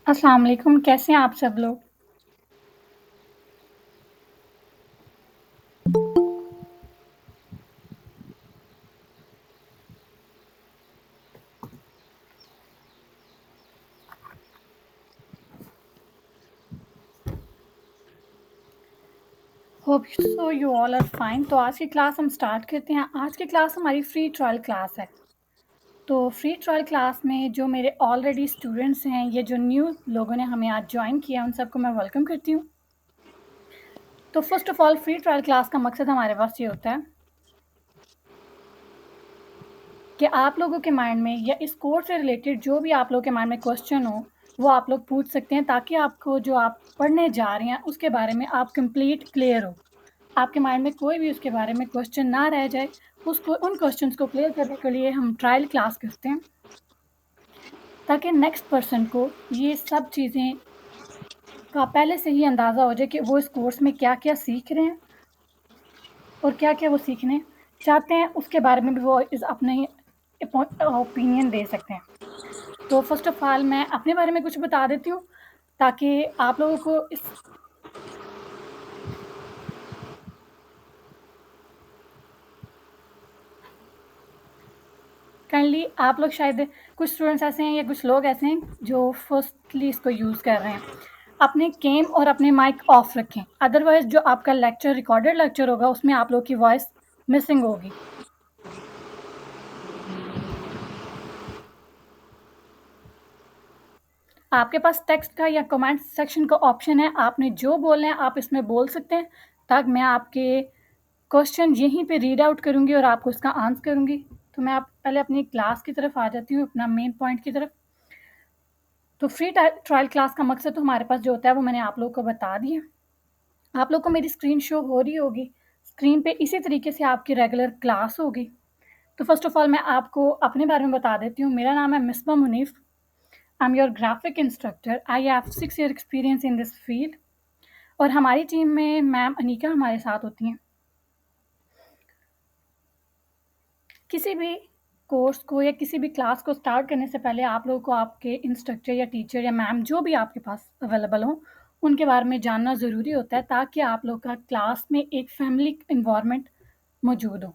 अस्सलाम वालेकुम, कैसे हैं आप सब लोग? Hope so you all are fine. तो आज की क्लास हम स्टार्ट करते हैं। आज की क्लास हमारी फ्री ट्रायल क्लास है। तो फ्री ट्रायल क्लास में जो मेरे ऑलरेडी स्टूडेंट्स हैं, ये जो न्यू लोगों ने हमें आज ज्वाइन किया, उन सबको मैं वेलकम करती हूँ। तो first of all free trial class का मकसद हमारे पास ये होता है कि आप लोगों के माइंड में या इस कोर्स से रिलेटेड जो भी आप लोगों के माइंड में क्वेश्चन हो, वो आप लोग पूछ सकते हैं, ताकि आपको जो आप पढ़ने जा रहे हैं उसके बारे में आप कंप्लीट क्लियर हो। आपके माइंड में कोई भी उसके बारे में क्वेश्चन ना रह जाए। उसको उन क्वेश्चंस को क्लियर करने के लिए हम ट्रायल क्लास करते हैं, ताकि नेक्स्ट पर्सन को ये सब चीज़ें का पहले से ही अंदाज़ा हो जाए कि वो इस कोर्स में क्या-क्या सीख रहे हैं और क्या-क्या वो सीखने चाहते हैं। उसके बारे में भी वो इस अपने ओपिनियन दे सकते हैं। तो फर्स्ट ऑफ ऑल मैं अपने बारे में कुछ बता देती हूँ, ताकि आप लोगों को इस काइंडली आप लोग शायद कुछ स्टूडेंट्स ऐसे हैं या कुछ लोग ऐसे हैं जो फर्स्टली इसको यूज़ कर रहे हैं। अपने कैम और अपने माइक ऑफ रखें, अदरवाइज़ जो आपका लेक्चर रिकॉर्डेड लेक्चर होगा उसमें आप लोग की वॉइस मिसिंग होगी। आपके पास टेक्स्ट का या कमेंट सेक्शन का ऑप्शन है, आपने जो बोलना है आप इसमें बोल सकते हैं, ताकि मैं आपके क्वेश्चन यहीं पे रीड आउट करूँगी और आपको इसका आंसर करूँगी। तो मैं आप पहले अपनी क्लास की तरफ आ जाती हूँ, अपना मेन पॉइंट की तरफ। तो फ्री ट्रायल क्लास का मकसद तो हमारे पास जो होता है वो मैंने आप लोगों को बता दिया। आप लोग को मेरी स्क्रीन शो हो रही होगी। स्क्रीन पे इसी तरीके से आपकी रेगुलर क्लास होगी। तो फर्स्ट ऑफ ऑल मैं आपको अपने बारे में बता देती हूँ। मेरा नाम है Misbah Munif. I am your graphic instructor. I have 6 year experience in this field. और हमारी टीम में मैम अनीका हमारे साथ होती हैं। किसी भी कोर्स को या किसी भी क्लास को स्टार्ट करने से पहले आप लोगों को आपके इंस्ट्रक्टर या टीचर या मैम जो भी आपके पास अवेलेबल हो, उनके बारे में जानना ज़रूरी होता है, ताकि आप लोग का क्लास में एक फैमिली इन्वायरमेंट मौजूद हो।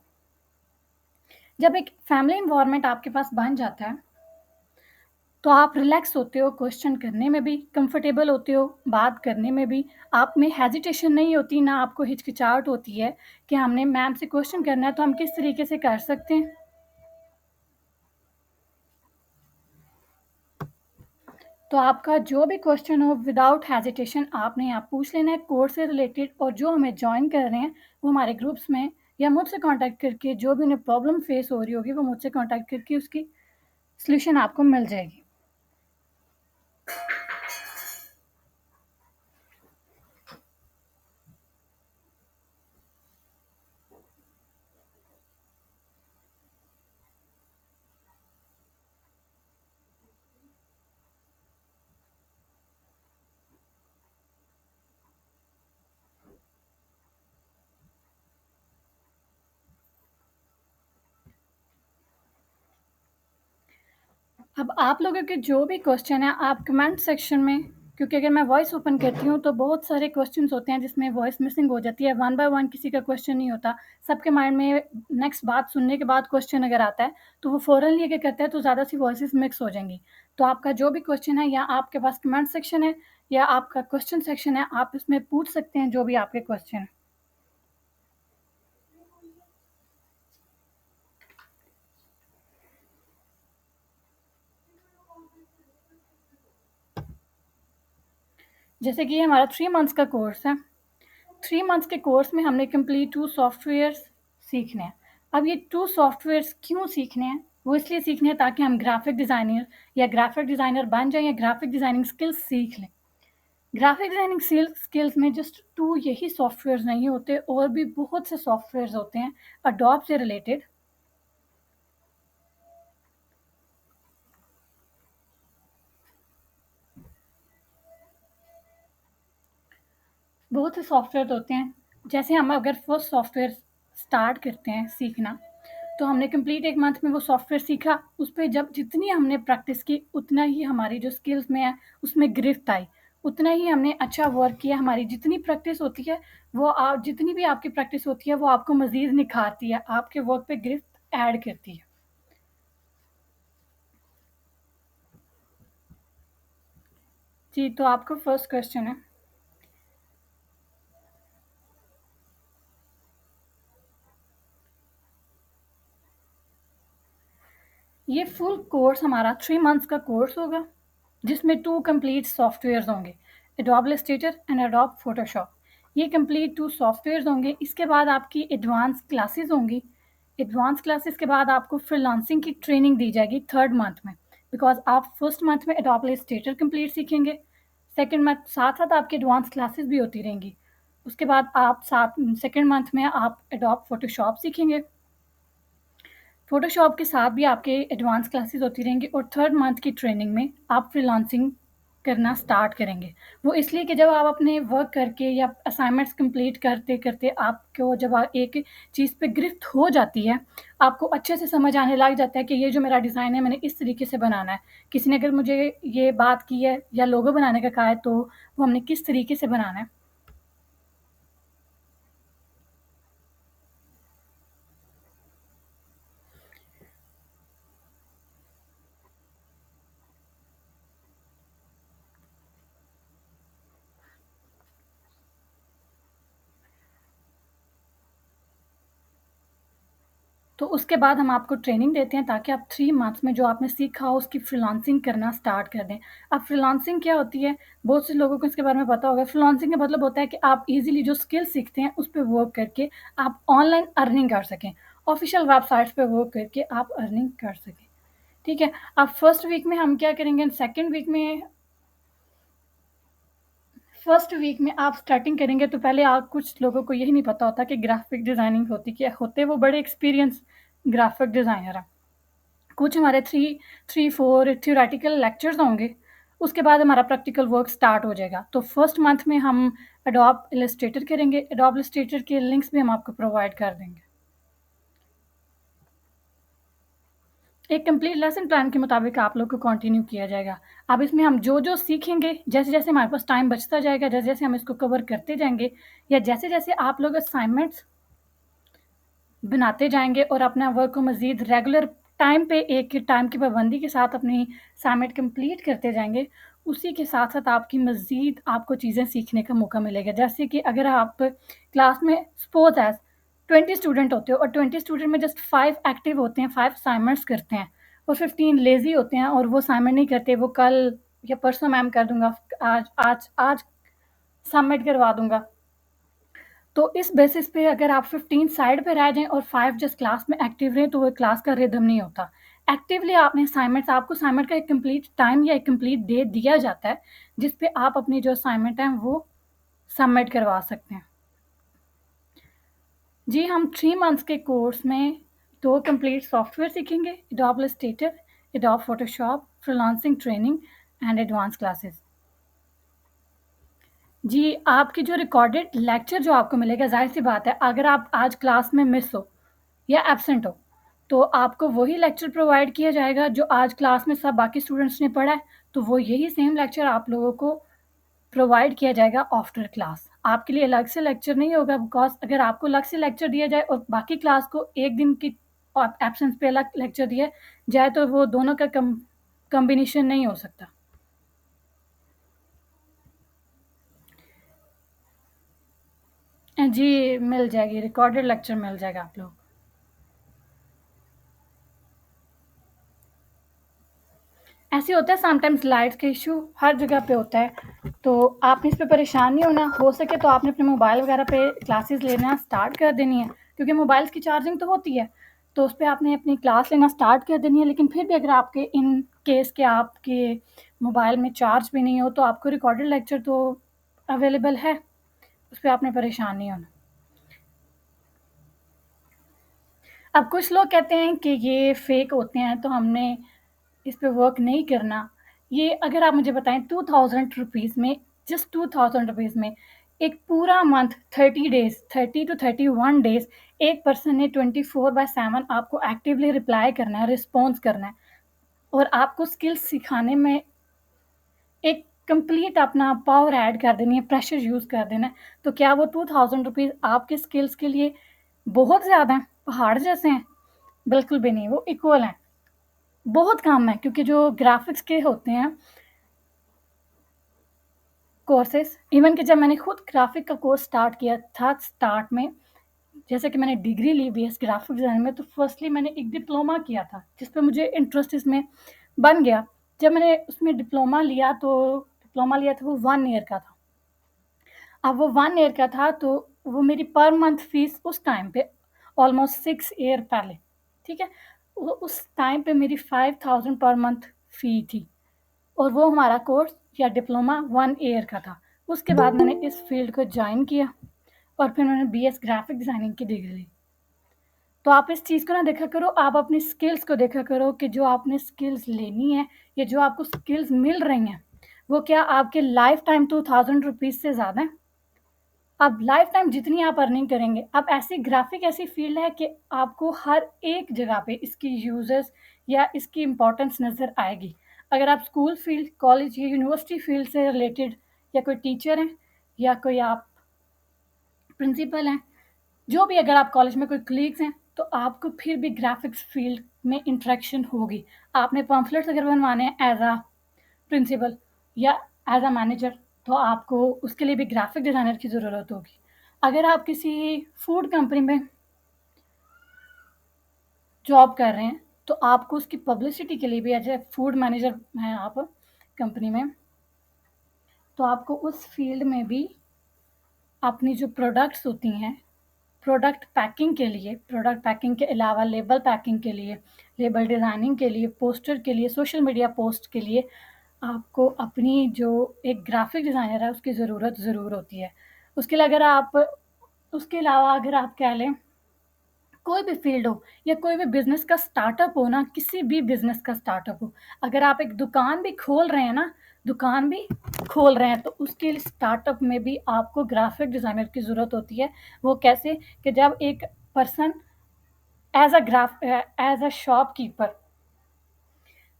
जब एक फैमिली इन्वायरमेंट आपके पास बन जाता है, तो आप रिलैक्स होते हो, क्वेश्चन करने में भी कंफर्टेबल होते हो, बात करने में भी आप में हेजिटेशन नहीं होती, ना आपको हिचकिचाहट होती है कि हमने मैम से क्वेश्चन करना है तो हम किस तरीके से कर सकते हैं। तो आपका जो भी क्वेश्चन हो, विदाउट हेजिटेशन आपने यहाँ पूछ लेना है, कोर्स से रिलेटेड। और जो हमें ज्वाइन कर रहे हैं वो हमारे ग्रुप्स में या मुझसे कांटेक्ट करके, जो भी उन्हें प्रॉब्लम फेस हो रही होगी वो मुझसे कांटेक्ट करके उसकी सॉल्यूशन आपको मिल जाएगी। अब आप लोगों के जो भी क्वेश्चन है आप कमेंट सेक्शन में, क्योंकि अगर मैं वॉइस ओपन करती हूँ तो बहुत सारे क्वेश्चंस होते हैं जिसमें वॉइस मिसिंग हो जाती है। वन बाय वन किसी का क्वेश्चन नहीं होता। सबके माइंड में नेक्स्ट बात सुनने के बाद क्वेश्चन अगर आता है तो वो फ़ौरन ये क्या करते हैं, तो ज़्यादा सी वॉइसेस मिक्स हो जाएंगी। तो आपका जो भी क्वेश्चन है, या आपके पास कमेंट सेक्शन है या आपका क्वेश्चन सेक्शन है, आप इसमें पूछ सकते हैं जो भी आपके क्वेश्चन है। जैसे कि ये हमारा 3 मंथ्स का कोर्स है। 3 मंथ्स के कोर्स में हमने कंप्लीट 2 सॉफ्टवेयर्स सीखने हैं। अब ये 2 सॉफ्टवेयर्स क्यों सीखने हैं? वो इसलिए सीखने हैं ताकि हम ग्राफिक डिज़ाइनर या ग्राफिक डिज़ाइनर बन जाएँ या ग्राफिक डिज़ाइनिंग स्किल्स सीख लें। ग्राफिक डिज़ाइनिंग स्किल्स में जस्ट 2 यही सॉफ्टवेयर्स नहीं होते, और भी बहुत से सॉफ्टवेयर्स होते हैं एडोब से रिलेटेड। बहुत से सॉफ्टवेयर होते हैं। जैसे हम अगर फर्स्ट सॉफ्टवेयर स्टार्ट करते हैं सीखना, तो हमने कंप्लीट 1 मंथ में वो सॉफ्टवेयर सीखा, उस पे जब जितनी हमने प्रैक्टिस की, उतना ही हमारी जो स्किल्स में है, उसमें गिरफ्त आई। उतना ही हमने अच्छा वर्क किया, हमारी जितनी प्रैक्टिस होती है, वो जितनी भी आपकी प्रैक्टिस होती है, वो आपको मज़ीद निखारती है, आपके वर्क पे गिरफ्त ऐड करती है। जी, तो आपका फर्स्ट क्वेश्चन है। ये फुल कोर्स हमारा 3 मंथ्स का कोर्स होगा, जिसमें 2 कंप्लीट सॉफ्टवेयर्स होंगे, adobe Illustrator and adobe Photoshop. ये कंप्लीट 2 सॉफ्टवेयर्स होंगे। इसके बाद आपकी एडवांस क्लासेस होंगी। एडवांस क्लासेस के बाद आपको फ्रीलांसिंग की ट्रेनिंग दी जाएगी 3rd मंथ में, बिकॉज़ आप 1st मंथ में एडोब इलस्ट्रेटर कंप्लीट सीखेंगे, 2nd मंथ साथ-साथ आपकी एडवांस क्लासेस भी होती रहेंगी। उसके बाद आप 2nd मंथ में आप एडोब फोटोशॉप सीखेंगे। फ़ोटोशॉप के साथ भी आपके एडवांस क्लासेस होती रहेंगी और 3rd मंथ की ट्रेनिंग में आप फ्रीलांसिंग करना स्टार्ट करेंगे। वो इसलिए कि जब आप अपने वर्क करके या असाइनमेंट्स कंप्लीट करते-करते आपको जब एक चीज़ पे गिरफ्त हो जाती है, आपको अच्छे से समझ आने लग जाता है कि ये जो मेरा डिज़ाइन है मैंने इस तरीके से बनाना है। किसी ने अगर मुझे ये बात की है या लोगो बनाने का कहा है तो वो हमने किस तरीके से बनाना है। तो उसके बाद हम आपको ट्रेनिंग देते हैं ताकि आप 3 मंथ्स में जो आपने सीखा हो उसकी फ्रीलांसिंग करना स्टार्ट कर दें। अब फ्रीलांसिंग क्या होती है? बहुत से लोगों को इसके बारे में पता होगा। फ्रीलांसिंग का मतलब होता है कि आप ईज़िली जो स्किल सीखते हैं उस पे वर्क करके आप ऑनलाइन अर्निंग कर सकें। ऑफ़िशियल वेबसाइट्स पे वर्क करके आप अर्निंग कर सकें। ठीक है? अब फर्स्ट वीक में हम क्या करेंगे, सेकंड वीक में फर्स्ट वीक में आप स्टार्टिंग करेंगे तो पहले आप कुछ लोगों को यही नहीं पता होता कि ग्राफ़िक डिज़ाइनिंग होती क्या होते वो बड़े एक्सपीरियंस ग्राफ़िक डिज़ाइनर हैं। कुछ हमारे 3-4 थ्योरेटिकल लेक्चर्स होंगे, उसके बाद हमारा प्रैक्टिकल वर्क स्टार्ट हो जाएगा। तो फर्स्ट मंथ में हम एडोब इलस्ट्रेटर करेंगे, एडोब इलस्ट्रेटर के लिंक्स भी हम आपको प्रोवाइड कर देंगे। एक कंप्लीट लेसन प्लान के मुताबिक आप लोग को कंटिन्यू किया जाएगा। अब इसमें हम जो-जो सीखेंगे, जैसे-जैसे हमारे पास टाइम बचता जाएगा, जैसे-जैसे हम इसको कवर करते जाएँगे या जैसे-जैसे आप लोग असाइनमेंट्स बनाते जाएँगे और अपना वर्क को मज़ीद रेगुलर टाइम पे एक टाइम की पाबंदी के साथ अपनी असाइनमेंट कंप्लीट करते जाएँगे, उसी के साथ-साथ आपकी मज़ीद आपको चीज़ें सीखने का मौका मिलेगा। जैसे कि अगर आप क्लास में सपोज़ एज़ 20 स्टूडेंट होते हो और 20 स्टूडेंट में जस्ट 5 एक्टिव होते हैं, 5 असाइनमेंट्स करते हैं और 15 लेज़ी होते हैं और वो असाइनमेंट नहीं करते, वो कल या परसों मैम कर दूँगा, आज सबमिट करवा दूँगा। तो इस बेसिस पे अगर आप 15 साइड पे रह जाएँ और 5 जस्ट क्लास में एक्टिव रहें, तो वो क्लास का रिदम नहीं होता। एक्टिवली आपने आपको असाइनमेंट का एक कंप्लीट टाइम या एक कंप्लीट डे दिया जाता है, जिस पे आप अपनी जो असाइनमेंट है, वो सबमिट करवा सकते हैं। जी, हम 3 मंथ्स के कोर्स में 2 कंप्लीट सॉफ्टवेयर सीखेंगे, Adobe Illustrator, Adobe Photoshop, freelancing training and advance classes. जी, आपकी जो रिकॉर्डेड लेक्चर जो आपको मिलेगा, ज़ाहिर-सी बात है, अगर आप आज क्लास में मिस हो या एब्सेंट हो, तो आपको वही लेक्चर प्रोवाइड किया जाएगा जो आज क्लास में सब बाकी स्टूडेंट्स ने पढ़ा है, तो वो यही सेम लेक्चर आप लोगों को प्रोवाइड किया जाएगा आफ्टर क्लास। आपके लिए अलग से लेक्चर नहीं होगा बिकॉज़ अगर आपको अलग से लेक्चर दिया जाए और बाकी क्लास को 1 दिन की एब्सेंस पे अलग लेक्चर दिया जाए, तो वो दोनों का कॉम्बिनेशन नहीं हो सकता। जी, मिल जाएगी, रिकॉर्डेड लेक्चर मिल जाएगा आप लोग। ऐसे होता है समटाइम्स लाइट्स का इश्यू हर जगह पे होता है, तो आपने इस पे परेशान नहीं होना। हो सके तो आपने अपने मोबाइल वगैरह पे क्लासेस लेना स्टार्ट कर देनी है, क्योंकि मोबाइल्स की चार्जिंग तो होती है, तो उस पे आपने अपनी क्लास लेना स्टार्ट कर देनी है। लेकिन फिर भी अगर आपके इन केस के आपके मोबाइल में चार्ज भी नहीं हो, तो आपको रिकॉर्डेड लेक्चर तो अवेलेबल है, उस पे आपने परेशान नहीं होना। अब कुछ लोग कहते हैं कि ये फ़ेक होते हैं, तो हमने इस पे वर्क नहीं करना। ये अगर आप मुझे बताएँ 2000 रुपीज़ में, जस्ट 2000 रुपीज़ में एक पूरा मंथ 30 डेज़ 30 टू 31 डेज़ एक पर्सन ने 24/7 आपको एक्टिवली रिप्लाई करना है, रिस्पॉन्स करना है और आपको स्किल्स सिखाने में एक कंप्लीट अपना पावर ऐड कर देनी है, प्रेशर यूज़ कर देना है, तो क्या वो ₹2000 आपके स्किल्स के लिए बहुत ज़्यादा हैं, पहाड़ जैसे हैं? बिल्कुल भी नहीं, वो इक्वल हैं। बहुत कम है क्योंकि जो ग्राफ़िक्स के होते हैं कोर्सेज़, इवन कि जब मैंने खुद ग्राफ़िक का कोर्स स्टार्ट किया था स्टार्ट में, जैसे कि मैंने डिग्री ली बीएस ग्राफ़िक डिज़ाइन में, तो फर्स्टली मैंने एक डिप्लोमा किया था, जिस पे मुझे इंटरेस्ट इसमें बन गया। जब मैंने उसमें डिप्लोमा लिया था वो 1 ईयर का था। अब वो 1 ईयर का था तो वो मेरी पर मंथ फ़ीस उस टाइम पे ऑलमोस्ट 6 ईयर पहले, ठीक है? वो उस टाइम पे मेरी 5000 पर मंथ फ़ी थी और वो हमारा कोर्स या डिप्लोमा 1 ईयर का था। उसके बाद मैंने इस फ़ील्ड को जॉइन किया और फिर मैंने बीएस ग्राफ़िक डिज़ाइनिंग की डिग्री ली। तो आप इस चीज़ को ना देखा करो, आप अपनी स्किल्स को देखा करो कि जो आपने स्किल्स लेनी है या जो आपको स्किल्स मिल रही हैं, वो क्या आपके लाइफ़ टाइम ₹2000 से ज़्यादा हैं? अब लाइफ टाइम जितनी आप अर्निंग करेंगे, अब ऐसी ग्राफ़िक ऐसी फ़ील्ड है कि आपको हर एक जगह पे इसकी यूज़ेस या इसकी इम्पोर्टेंस नज़र आएगी। अगर आप स्कूल फ़ील्ड, कॉलेज या यूनिवर्सिटी फ़ील्ड से रिलेटेड या कोई टीचर हैं या कोई आप प्रिंसिपल हैं, जो भी अगर आप कॉलेज में कोई कलीग्स हैं, तो आपको फिर भी ग्राफ़िक्स फ़ील्ड में इंटरेक्शन होगी। आपने पम्फलेट्स अगर बनवाने हैं एज़ अ प्रिंसिपल या एज़ अ मैनेजर, तो आपको उसके लिए भी ग्राफ़िक डिज़ाइनर की ज़रूरत होगी। अगर आप किसी फूड कंपनी में जॉब कर रहे हैं, तो आपको उसकी पब्लिसिटी के लिए भी एज़ अ फूड मैनेजर हैं आप कंपनी में, तो आपको उस फ़ील्ड में भी अपनी जो प्रोडक्ट्स होती हैं, प्रोडक्ट पैकिंग के अलावा लेबल पैकिंग के लिए, लेबल डिज़ाइनिंग के लिए, पोस्टर के लिए, सोशल मीडिया पोस्ट के लिए आपको अपनी जो एक ग्राफ़िक डिज़ाइनर है उसकी ज़रूरत ज़रूर होती है। उसके अलावा अगर आप कह लें कोई भी फ़ील्ड हो या कोई भी बिज़नेस का स्टार्टअप हो ना, किसी भी बिज़नेस का स्टार्टअप हो, अगर आप एक दुकान भी खोल रहे हैं तो उसके लिए स्टार्टअप में भी आपको ग्राफ़िक डिज़ाइनर की ज़रूरत होती है। वो कैसे? कि जब एक पर्सन एज़ अ शॉपकीपर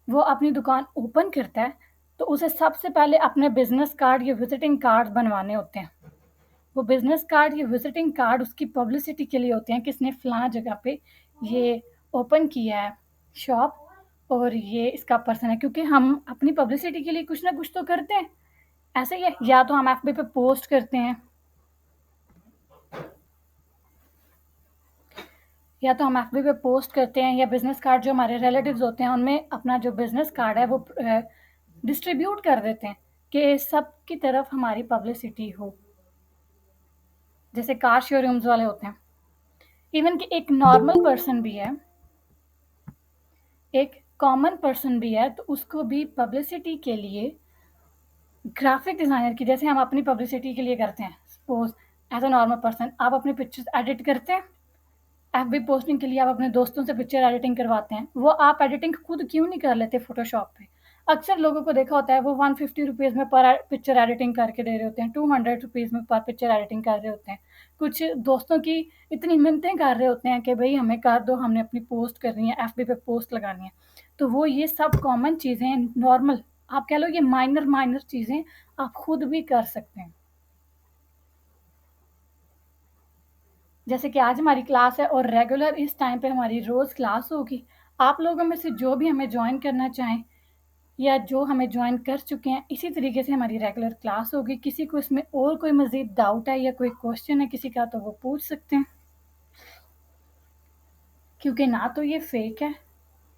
वो अपनी दुकान ओपन करता है, तो उसे सबसे पहले अपने बिज़नेस कार्ड या विज़िटिंग कार्ड बनवाने होते हैं। वो बिज़नेस कार्ड या विज़िटिंग कार्ड उसकी पब्लिसिटी के लिए होते हैं कि इसने फलाँ जगह पे ये ओपन किया है शॉप और ये इसका पर्सन है, क्योंकि हम अपनी पब्लिसिटी के लिए कुछ ना कुछ तो करते हैं। ऐसे ही है, या तो हम एफबी पे पोस्ट करते हैं या बिज़नेस कार्ड जो हमारे रिलेटिव्स होते हैं उनमें अपना जो बिज़नेस कार्ड है वो डिस्ट्रीब्यूट कर देते हैं कि सबकी तरफ हमारी पब्लिसिटी हो, जैसे कार शोरूम्स वाले होते हैं। इवन कि एक कॉमन पर्सन भी है, तो उसको भी पब्लिसिटी के लिए ग्राफ़िक डिज़ाइनर की जैसे हम अपनी पब्लिसिटी के लिए करते हैं, suppose as a normal person आप अपनी पिक्चर्स एडिट करते हैं, एफबी पोस्टिंग के लिए आप अपने दोस्तों से पिक्चर एडिटिंग करवाते हैं, वो आप एडिटिंग खुद क्यों नहीं कर लेते फ़ोटोशॉप पे? अक्सर लोगों को देखा होता है वो ₹150 में पर पिक्चर एडिटिंग करके दे रहे होते हैं, ₹200 में पर पिक्चर एडिटिंग कर रहे होते हैं। कुछ दोस्तों की इतनी मिन्नतें कर रहे होते हैं कि भई हमें कर दो, हमने अपनी पोस्ट करनी है, एफबी पे पोस्ट लगानी है। तो वो ये सब कॉमन चीज़ें नॉर्मल, आप कह लो ये माइनर चीज़ें आप खुद भी कर सकते हैं। जैसे कि आज हमारी क्लास है और रेगुलर इस टाइम पे हमारी रोज़ क्लास होगी। आप लोगों में से जो भी हमें जॉइन करना चाहें या जो हमें जॉइन कर चुके हैं, इसी तरीके से हमारी रेगुलर क्लास होगी। किसी को इसमें और कोई मज़ीद डाउट है या कोई क्वेश्चन है किसी का, तो वो पूछ सकते हैं। क्योंकि ना तो ये फ़ेक है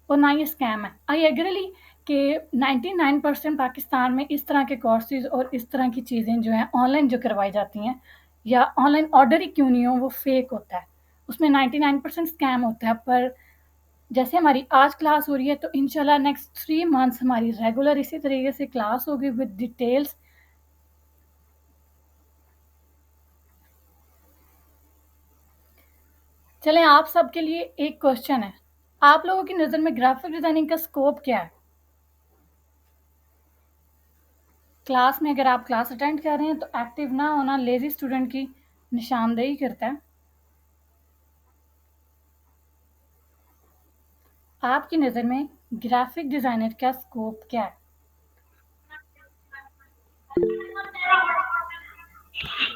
और ना ये स्कैम है। आई एग्री कि 99% पाकिस्तान में इस तरह के कोर्सेज़ और इस तरह की चीज़ें जो हैं ऑनलाइन जो करवाई जाती हैं या ऑनलाइन ऑर्डर ही क्यों नहीं हो, वो फ़ेक होता है। उसमें 99% स्कैम होता है, पर जैसे हमारी आज क्लास हो रही है तो इंशाल्लाह नेक्स्ट 3 मंथ्स हमारी रेगुलर इसी तरीके से क्लास होगी विद डिटेल्स। चलें, आप सबके लिए एक क्वेश्चन है। आप लोगों की नज़र में ग्राफ़िक डिज़ाइनिंग का स्कोप क्या है? क्लास में अगर आप क्लास अटेंड कर रहे हैं तो एक्टिव ना होना लेज़ी स्टूडेंट की निशानदेही करता है। आपकी नज़र में ग्राफ़िक डिज़ाइनर का स्कोप क्या है?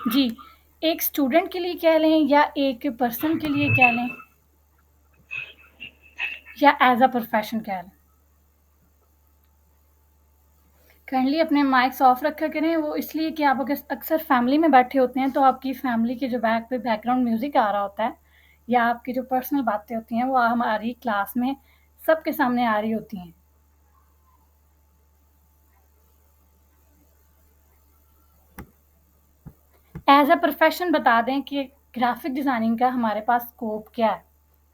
जी, एक स्टूडेंट के लिए कह लें या एक पर्सन के लिए कह लें या एज़ अ प्रोफ़ेशन कह लें? काइंडली अपने माइक्स ऑफ रखा करें, वो इसलिए कि आप अगर अक्सर फैमिली में बैठे होते हैं, तो आपकी फैमिली के जो बैकग्राउंड म्यूज़िक आ रहा होता है या आपकी जो पर्सनल बातें होती हैं, वो हमारी क्लास में सबके सामने आ रही होती हैं। एज़ अ प्रोफ़ेशन बता दें कि ग्राफ़िक डिज़ाइनिंग का हमारे पास स्कोप क्या है?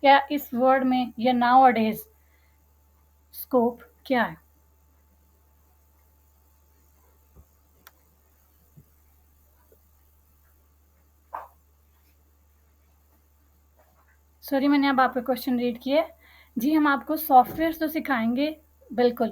या इस वर्ल्ड में या नाउ अ डेज़ स्कोप क्या है? सॉरी, मैंने अब आपका क्वेश्चन रीड किया है। जी, हम आपको सॉफ्टवेयर्स तो सिखाएँगे, बिल्कुल।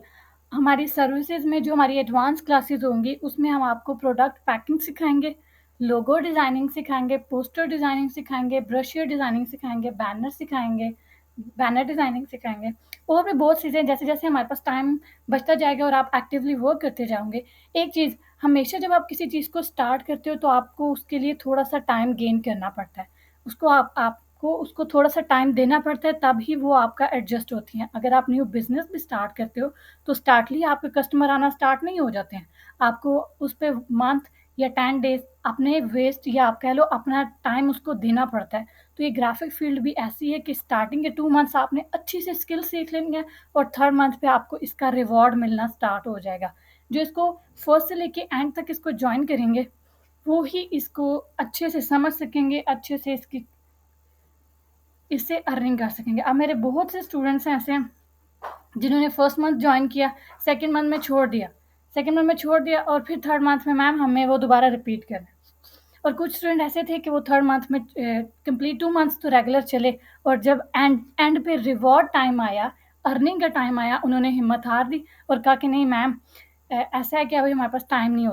हमारी सर्विसेज़ में जो हमारी एडवांस क्लासेज़ होंगी, उसमें हम आपको प्रोडक्ट पैकिंग सिखाएँगे, लोगो डिज़ाइनिंग सिखाएँगे, पोस्टर डिज़ाइनिंग सिखाएँगे, ब्रोशर डिज़ाइनिंग सिखाएँगे, बैनर सिखाएँगे, बैनर डिज़ाइनिंग सिखाएँगे और भी बहुत चीज़ें जैसे-जैसे हमारे पास टाइम बचता जाएगा और आप एक्टिवली वर्क करते जाओगे। एक चीज़, हमेशा जब आप किसी चीज़ को स्टार्ट करते हो, तो आपको उसके लिए थोड़ा-सा टाइम गेन करना पड़ता है। उसको आपको उसको थोड़ा-सा टाइम देना पड़ता है, तभी वो आपका एडजस्ट होती हैं। अगर आप न्यू बिज़नेस भी स्टार्ट करते हो, तो स्टार्टली आपके कस्टमर आना स्टार्ट नहीं हो जाते हैं। आपको उस पे मंथ या 10 डेज़ अपने वेस्ट या आप कह लो अपना टाइम उसको देना पड़ता है। तो ये ग्राफ़िक फ़ील्ड भी ऐसी है कि स्टार्टिंग के 2 मंथ्स आपने अच्छी सी स्किल सीख लेनी है और 3rd मंथ पे आपको इसका रिवॉर्ड मिलना स्टार्ट हो जाएगा। जो इसको फर्स्ट से लेके एंड तक इसको जॉइन करेंगे, वो ही इसको अच्छे से समझ सकेंगे, अच्छे से इससे अर्निंग कर सकेंगे। अब मेरे बहुत से स्टूडेंट्स हैं ऐसे जिन्होंने फर्स्ट मंथ जॉइन किया, सेकंड मंथ में छोड़ दिया। सेकंड मंथ में छोड़ दिया और फिर थर्ड मंथ में मैम हमें वो दोबारा रिपीट करना है। और कुछ स्टूडेंट ऐसे थे कि वो थर्ड मंथ में कंप्लीट 2 मंथ्स तो रेगुलर चले और जब एंड एंड पे रिवॉर्ड टाइम आया, अर्निंग का टाइम आया, उन्होंने हिम्मत हार दी और कहा कि नहीं मैम ऐसा है कि अभी हमारे पास टाइम नहीं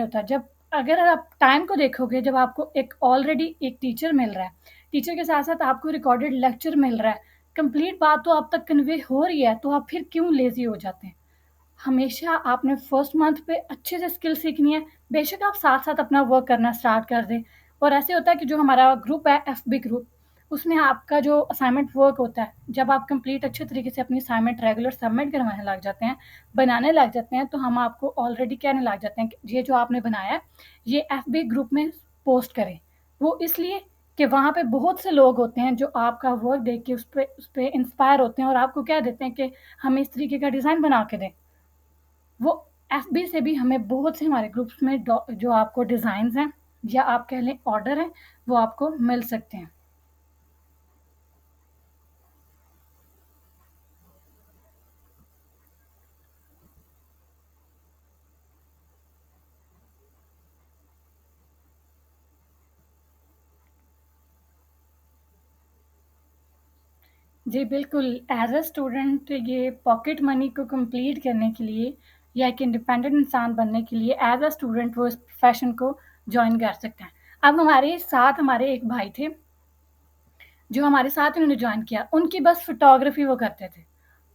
होता। जब अगर आप टाइम को देखोगे, जब आपको एक ऑलरेडी एक टीचर मिल रहा है, टीचर के साथ-साथ आपको रिकॉर्डेड लेक्चर मिल रहा है, कंप्लीट बात तो आप तक कन्वे हो रही है, तो आप फिर क्यों लेज़ी हो जाते हैं? हमेशा आपने फर्स्ट मंथ पे अच्छे से स्किल सीखनी है। बेशक आप साथ-साथ अपना वर्क करना स्टार्ट कर दें और ऐसे होता है कि जो हमारा ग्रुप है एफबी ग्रुप, उसमें आपका जो असाइनमेंट वर्क होता है, जब आप कंप्लीट अच्छे तरीके से अपनी असाइनमेंट रेगुलर सबमिट करवाने लग जाते हैं, बनाने लग जाते हैं, तो हम आपको ऑलरेडी कहने लग जाते हैं कि ये जो आपने बनाया है, ये एफबी ग्रुप में पोस्ट करें। वो इसलिए कि वहाँ पे बहुत से लोग होते हैं जो आपका वर्क देख के उस पे इंस्पायर होते हैं और आपको कह देते हैं कि हमें इस तरीके का डिज़ाइन बना के दें। वो एफबी से भी हमें बहुत से हमारे ग्रुप्स में जो आपको डिज़ाइंस हैं या आप कह लें ऑर्डर हैं, वो आपको मिल सकते हैं। जी, बिल्कुल, एज़ अ स्टूडेंट ये पॉकेट मनी को कंप्लीट करने के लिए या एक इंडिपेंडेंट इंसान बनने के लिए एज़ अ स्टूडेंट वो इस प्रोफ़ेशन को जॉइन कर सकते हैं। अब हमारे साथ हमारे एक भाई थे जो हमारे साथ उन्होंने जॉइन किया, उनकी बस फ़ोटोग्राफ़ी वो करते थे।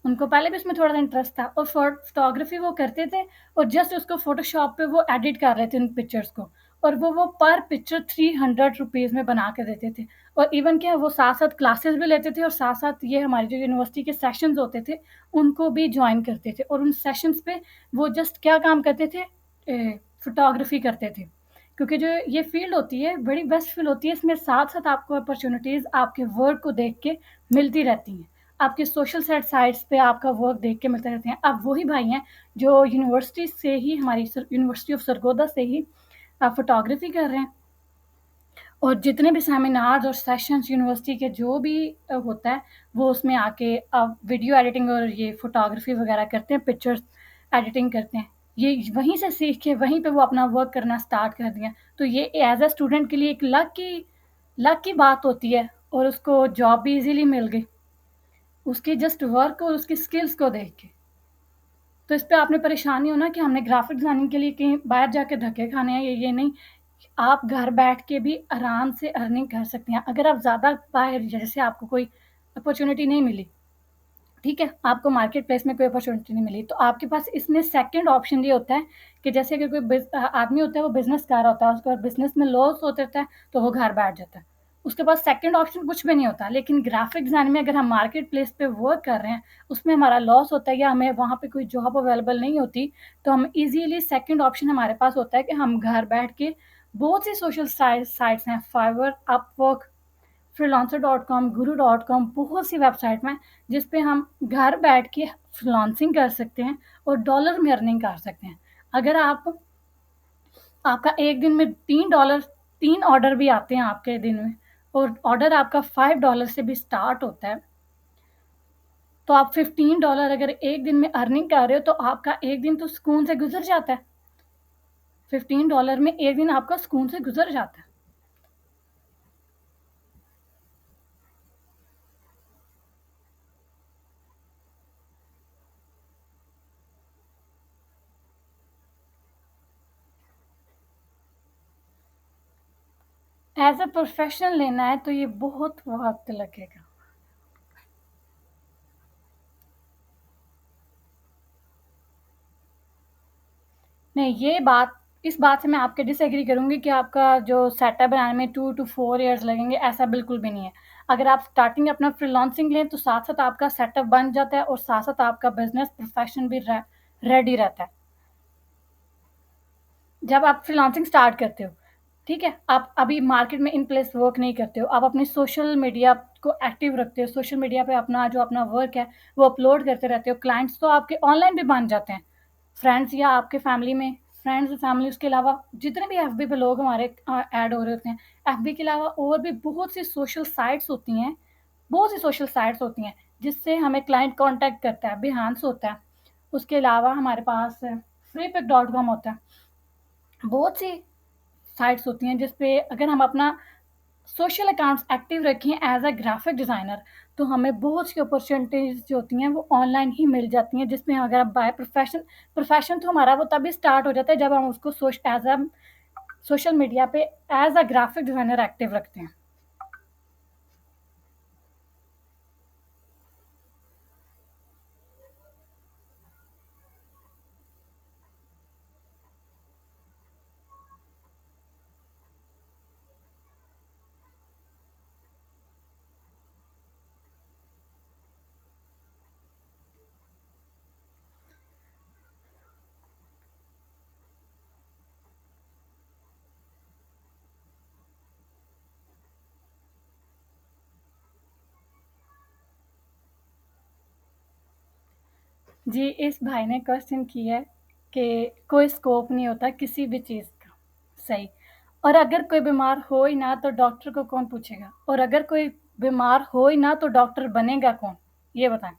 उनको पहले भी उसमें थोड़ा-सा इंटरेस्ट था और फ़ोटोग्राफ़ी वो करते थे और जस्ट उसको फ़ोटोशॉप पे वो एडिट कर रहे थे उन पिक्चर्स को और वो पर पिक्चर ₹300 में बना के देते थे। और इवन क्या वो साथ-साथ क्लासेस भी लेते थे और साथ-साथ ये हमारी जो यूनिवर्सिटी के सेशंस होते थे, उनको भी जॉइन करते थे और उन सेशंस पे वो जस्ट क्या काम करते थे फ़ोटोग्राफ़ी करते थे। क्योंकि जो ये फ़ील्ड होती है, बड़ी बेस्ट फ़ील्ड होती है, इसमें साथ-साथ आपको अपॉर्च्युनिटीज़ आपके वर्क को देख के मिलती रहती हैं। आपके सोशल साइट्स पे आपका वर्क देख के मिलते रहते हैं। अब वही भाई हैं जो यूनिवर्सिटी से ही हमारी यूनिवर्सिटी ऑफ सरगोधा से ही फ़ोटोग्राफ़ी कर रहे हैं और जितने भी सेमिनार्स और सेशंस यूनिवर्सिटी के जो भी होता है, वो उसमें आके वीडियो एडिटिंग और ये फ़ोटोग्राफ़ी वग़ैरह करते हैं, पिक्चर्स एडिटिंग करते हैं। ये वहीं से सीख के वहीं पे वो अपना वर्क करना स्टार्ट कर दिया। तो ये एज़ अ स्टूडेंट के लिए एक लक की बात होती है और उसको जॉब भी ईज़िली मिल गई। उसके जस्ट वर्क और उसकी स्किल्स को देख के। तो इस पे आपने परेशान नहीं होना कि हमने ग्राफ़िक डिज़ाइनिंग के लिए कहीं बाहर जाके धक्के खाने हैं, ये नहीं। आप घर बैठ के भी आराम से अर्निंग कर सकती हैं। अगर आप ज़्यादा बाहर जैसे आपको कोई अपॉर्च्युनिटी नहीं मिली, ठीक है? आपको मार्केट प्लेस में कोई अपॉर्च्युनिटी नहीं मिली, तो आपके पास इसमें सेकंड ऑप्शन ये होता है कि जैसे अगर कोई आदमी होता है, वो बिज़नेस कर रहा होता है, उसका बिज़नेस में लॉस होता रहता है, तो वो घर बैठ जाता है। उसके पास सेकंड ऑप्शन कुछ भी नहीं होता, लेकिन ग्राफ़िक डिज़ाइन में अगर हम मार्केट प्लेस पे वर्क कर रहे हैं, उसमें हमारा लॉस होता है या हमें वहाँ पे कोई जॉब अवेलेबल नहीं होती, तो हम ईज़िली सेकंड ऑप्शन हमारे पास होता है कि हम घर बैठ के बहुत सी सोशल साइट्स हैं, फाइवर, अपवर्क, फ्रीलांसर.com, guru.com, बहुत सी वेबसाइट में जिस पे हम घर बैठ के फ्रीलांसिंग कर सकते हैं और डॉलर में अर्निंग कर सकते हैं। अगर आपका एक दिन में $3 3 ऑर्डर भी आते हैं आपके दिन में और ऑर्डर आपका $5 से भी स्टार्ट होता है, तो आप $15 अगर एक दिन में अर्निंग कर रहे हो, तो आपका एक दिन तो सुकून से गुज़र जाता है। $15 में एक दिन आपका सुकून से गुज़र जाता है। एज़ अ प्रोफ़ेशन लेना है तो ये बहुत वक़्त लगेगा। नहीं, ये बात इस बात से मैं आपके डिसएग्री करूँगी कि आपका जो सेटअप बनाने में 2 टू 4 इयर्स लगेंगे, ऐसा बिल्कुल भी नहीं है। अगर आप स्टार्टिंग अपना फ्रीलांसिंग लें, तो साथ-साथ आपका सेटअप बन जाता है और साथ-साथ आपका बिज़नेस प्रोफ़ेशन भी रेडी रहता है। जब आप फ्रीलांसिंग स्टार्ट करते हो, ठीक है? आप अभी मार्केट में इन प्लेस वर्क नहीं करते हो, आप अपने सोशल मीडिया को एक्टिव रखते हो, सोशल मीडिया पे अपना वर्क है, वो अपलोड करते रहते हो, क्लाइंट्स तो आपके ऑनलाइन भी बन जाते हैं। फ्रेंड्स या आपके फैमिली में फ्रेंड्स, फैमिली, उसके अलावा जितने भी एफबी पे लोग हमारे ऐड हो रहे होते हैं, एफबी के अलावा और भी बहुत सी सोशल साइट्स होती हैं, बहुत सी सोशल साइट्स होती हैं, जिससे हमें क्लाइंट कॉन्टैक्ट करता है, बिहेंस होता है। उसके अलावा हमारे पास freepik.com होता है। बहुत सी साइट्स होती हैं जिस पे अगर हम अपना सोशल अकाउंट्स एक्टिव रखें एज़ अ ग्राफ़िक डिज़ाइनर, तो हमें बहुत सी अपॉर्च्युनिटीज़ जो होती हैं वो ऑनलाइन ही मिल जाती हैं, जिसमें अगर आप बाय प्रोफ़ेशन तो हमारा वो तभी स्टार्ट हो जाता है जब हम उसको एज़ अ सोशल मीडिया पे as a graphic designer active रखते हैं। जी, इस भाई ने क्वेश्चन किया है कि कोई स्कोप नहीं होता किसी भी चीज़ का, सही। और अगर कोई बीमार हो ही ना तो डॉक्टर को कौन पूछेगा? और अगर कोई बीमार हो ही ना तो डॉक्टर बनेगा कौन? ये बताएँ।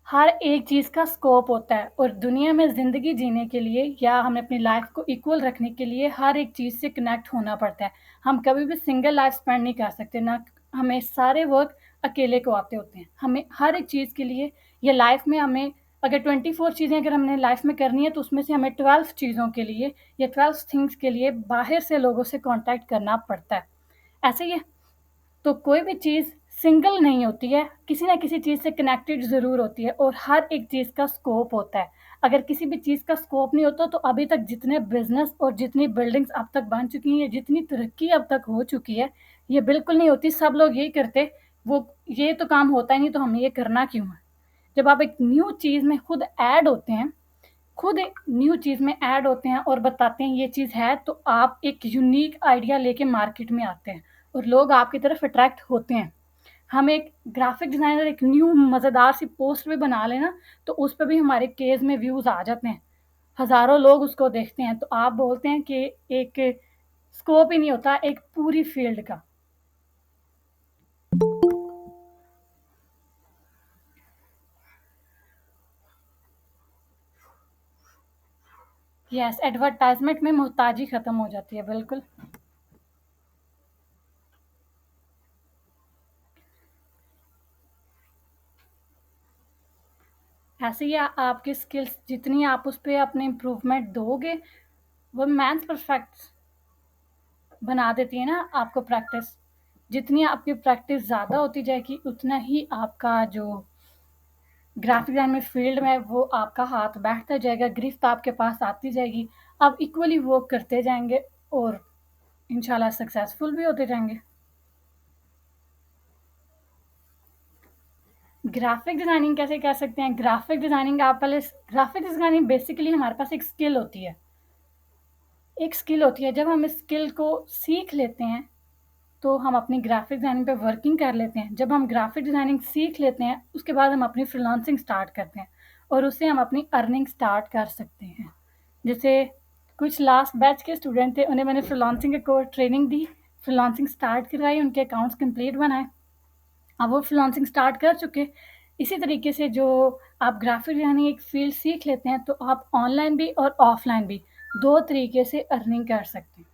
हर एक चीज़ का स्कोप होता है और दुनिया में ज़िंदगी जीने के लिए या हमें अपनी लाइफ़ को इक्वल रखने के लिए हर एक चीज़ से कनेक्ट होना पड़ता है। हम कभी भी सिंगल लाइफ़ स्पेंड नहीं कर सकते, ना हमें सारे वर्क अकेले को आते होते हैं। हमें हर एक चीज़ के लिए या लाइफ़ में हमें अगर 24 चीज़ें अगर हमने लाइफ़ में करनी है, तो उसमें से हमें 12 चीज़ों के लिए या 12 थिंग्स के लिए बाहर से लोगों से कॉन्टैक्ट करना पड़ता है। ऐसे ही तो कोई भी चीज़ सिंगल नहीं होती है, किसी न किसी चीज़ से कनेक्टेड ज़रूर होती है और हर एक चीज़ का स्कोप होता है। अगर किसी भी चीज़ का स्कोप नहीं होता, तो अभी तक जितने बिज़नेस और जितनी बिल्डिंग्स अब तक बन चुकी हैं, जितनी तरक्की अब तक हो चुकी है, ये बिल्कुल नहीं होती। सब लोग यही करते, वो ये तो काम होता ही नहीं, तो हमें ये करना क्यों है? जब आप एक न्यू चीज़ में खुद एक न्यू चीज़ में ऐड होते हैं और बताते हैं ये चीज़ है, तो आप एक यूनिक आइडिया लेके मार्केट में आते हैं और लोग आपकी तरफ अट्रैक्ट होते हैं। हम एक ग्राफ़िक डिज़ाइनर एक न्यू मज़ेदार सी पोस्ट भी बना लें ना, तो उस पे भी हमारे केस में व्यूज़ आ जाते हैं। हज़ारों लोग उसको देखते हैं, तो आप बोलते हैं कि एक स्कोप ही नहीं होता एक पूरी फ़ील्ड का। यस, एडवर्टाइज़मेंट में मोहताजी ख़त्म हो जाती है, बिल्कुल। ऐसे ही आपकी स्किल्स जितनी आप उस पे अपने इम्प्रूवमेंट दोगे, वो मैथ्स परफेक्ट बना देती है ना आपको प्रैक्टिस। जितनी आपकी प्रैक्टिस ज़्यादा होती जाएगी उतना ही आपका जो ग्राफिक डिज़ाइन में फ़ील्ड में वो आपका हाथ बैठता जाएगा, गिरफ्त आपके पास आती जाएगी। आप इक्वली वर्क करते जाएँगे और इंशाल्लाह सक्सेसफुल भी होते जाएँगे। ग्राफिक डिज़ाइनिंग कैसे कर सकते हैं? ग्राफिक डिज़ाइनिंग बेसिकली हमारे पास एक स्किल होती है। एक स्किल होती है, जब हम इस स्किल को सीख लेते हैं तो हम अपनी ग्राफिक डिज़ाइनिंग पे वर्किंग कर लेते हैं। जब हम ग्राफिक डिज़ाइनिंग सीख लेते हैं, उसके बाद हम अपनी फ्रीलांसिंग स्टार्ट करते हैं और उससे हम अपनी अर्निंग स्टार्ट कर सकते हैं। जैसे कुछ लास्ट बैच के स्टूडेंट थे, उन्हें मैंने फ्रीलांसिंग की कोर्स ट्रेनिंग दी, फ्रीलांसिंग स्टार्ट करवाई, उनके अकाउंट्स कंप्लीट बनाए। अब वो फ्रीलांसिंग स्टार्ट कर चुके। इसी तरीके से जो आप ग्राफिक डिज़ाइनिंग एक फ़ील्ड सीख लेते हैं, तो आप ऑनलाइन भी और ऑफलाइन भी 2 तरीके से अर्निंग कर सकते हैं।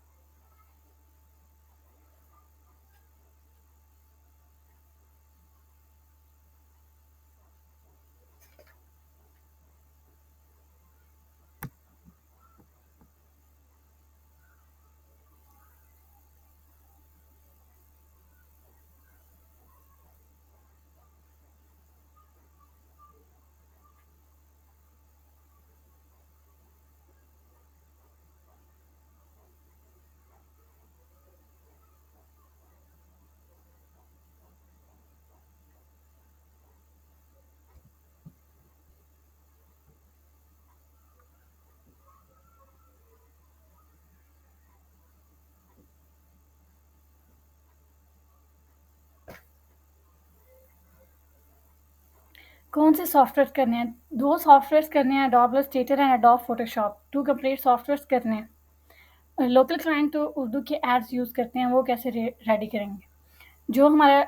कौन से सॉफ्टवेयर करने हैं? 2 सॉफ्टवेयर्स करने हैं, adobe Illustrator and adobe Photoshop, 2 complete softwares करने हैं। लोकल क्लाइंट तो उर्दू के एड्स यूज़ करते हैं, वो कैसे रेडी करेंगे? जो हमारा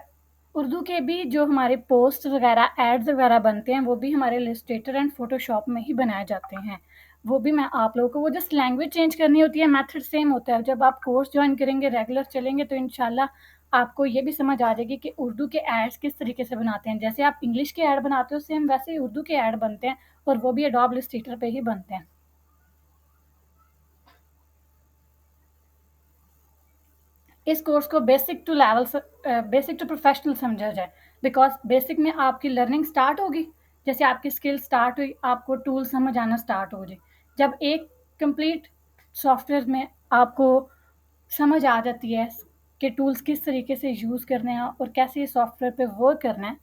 उर्दू के भी जो हमारे पोस्ट वगैरह एड्स वगैरह बनते हैं, वो भी हमारे इलस्ट्रेटर एंड फोटोशॉप में ही बनाए जाते हैं। वो भी मैं आप लोगों को, वो जस्ट लैंग्वेज चेंज करनी होती है, मेथड सेम होता है। जब आप कोर्स ज्वाइन करेंगे, रेगुलर चलेंगे, तो इंशाल्लाह आपको ये भी समझ आ जाएगी कि उर्दू के एड्स किस तरीके से बनाते हैं। जैसे आप इंग्लिश के ऐड बनाते हो, सेम वैसे ही उर्दू के ऐड बनते हैं और वो भी एडोब इलस्ट्रेटर पे ही बनते हैं। इस कोर्स को बेसिक टू प्रोफेशनल समझा जाए, बिकॉज बेसिक में आपकी लर्निंग स्टार्ट होगी। जैसे आपकी स्किल स्टार्ट हुई, आपको टूल समझ आना स्टार्ट हो जाए। जब एक कंप्लीट सॉफ्टवेयर में आपको समझ आ जाती है कि टूल्स किस तरीके से यूज़ करने हैं और कैसे ये सॉफ्टवेयर पे वर्क करना है,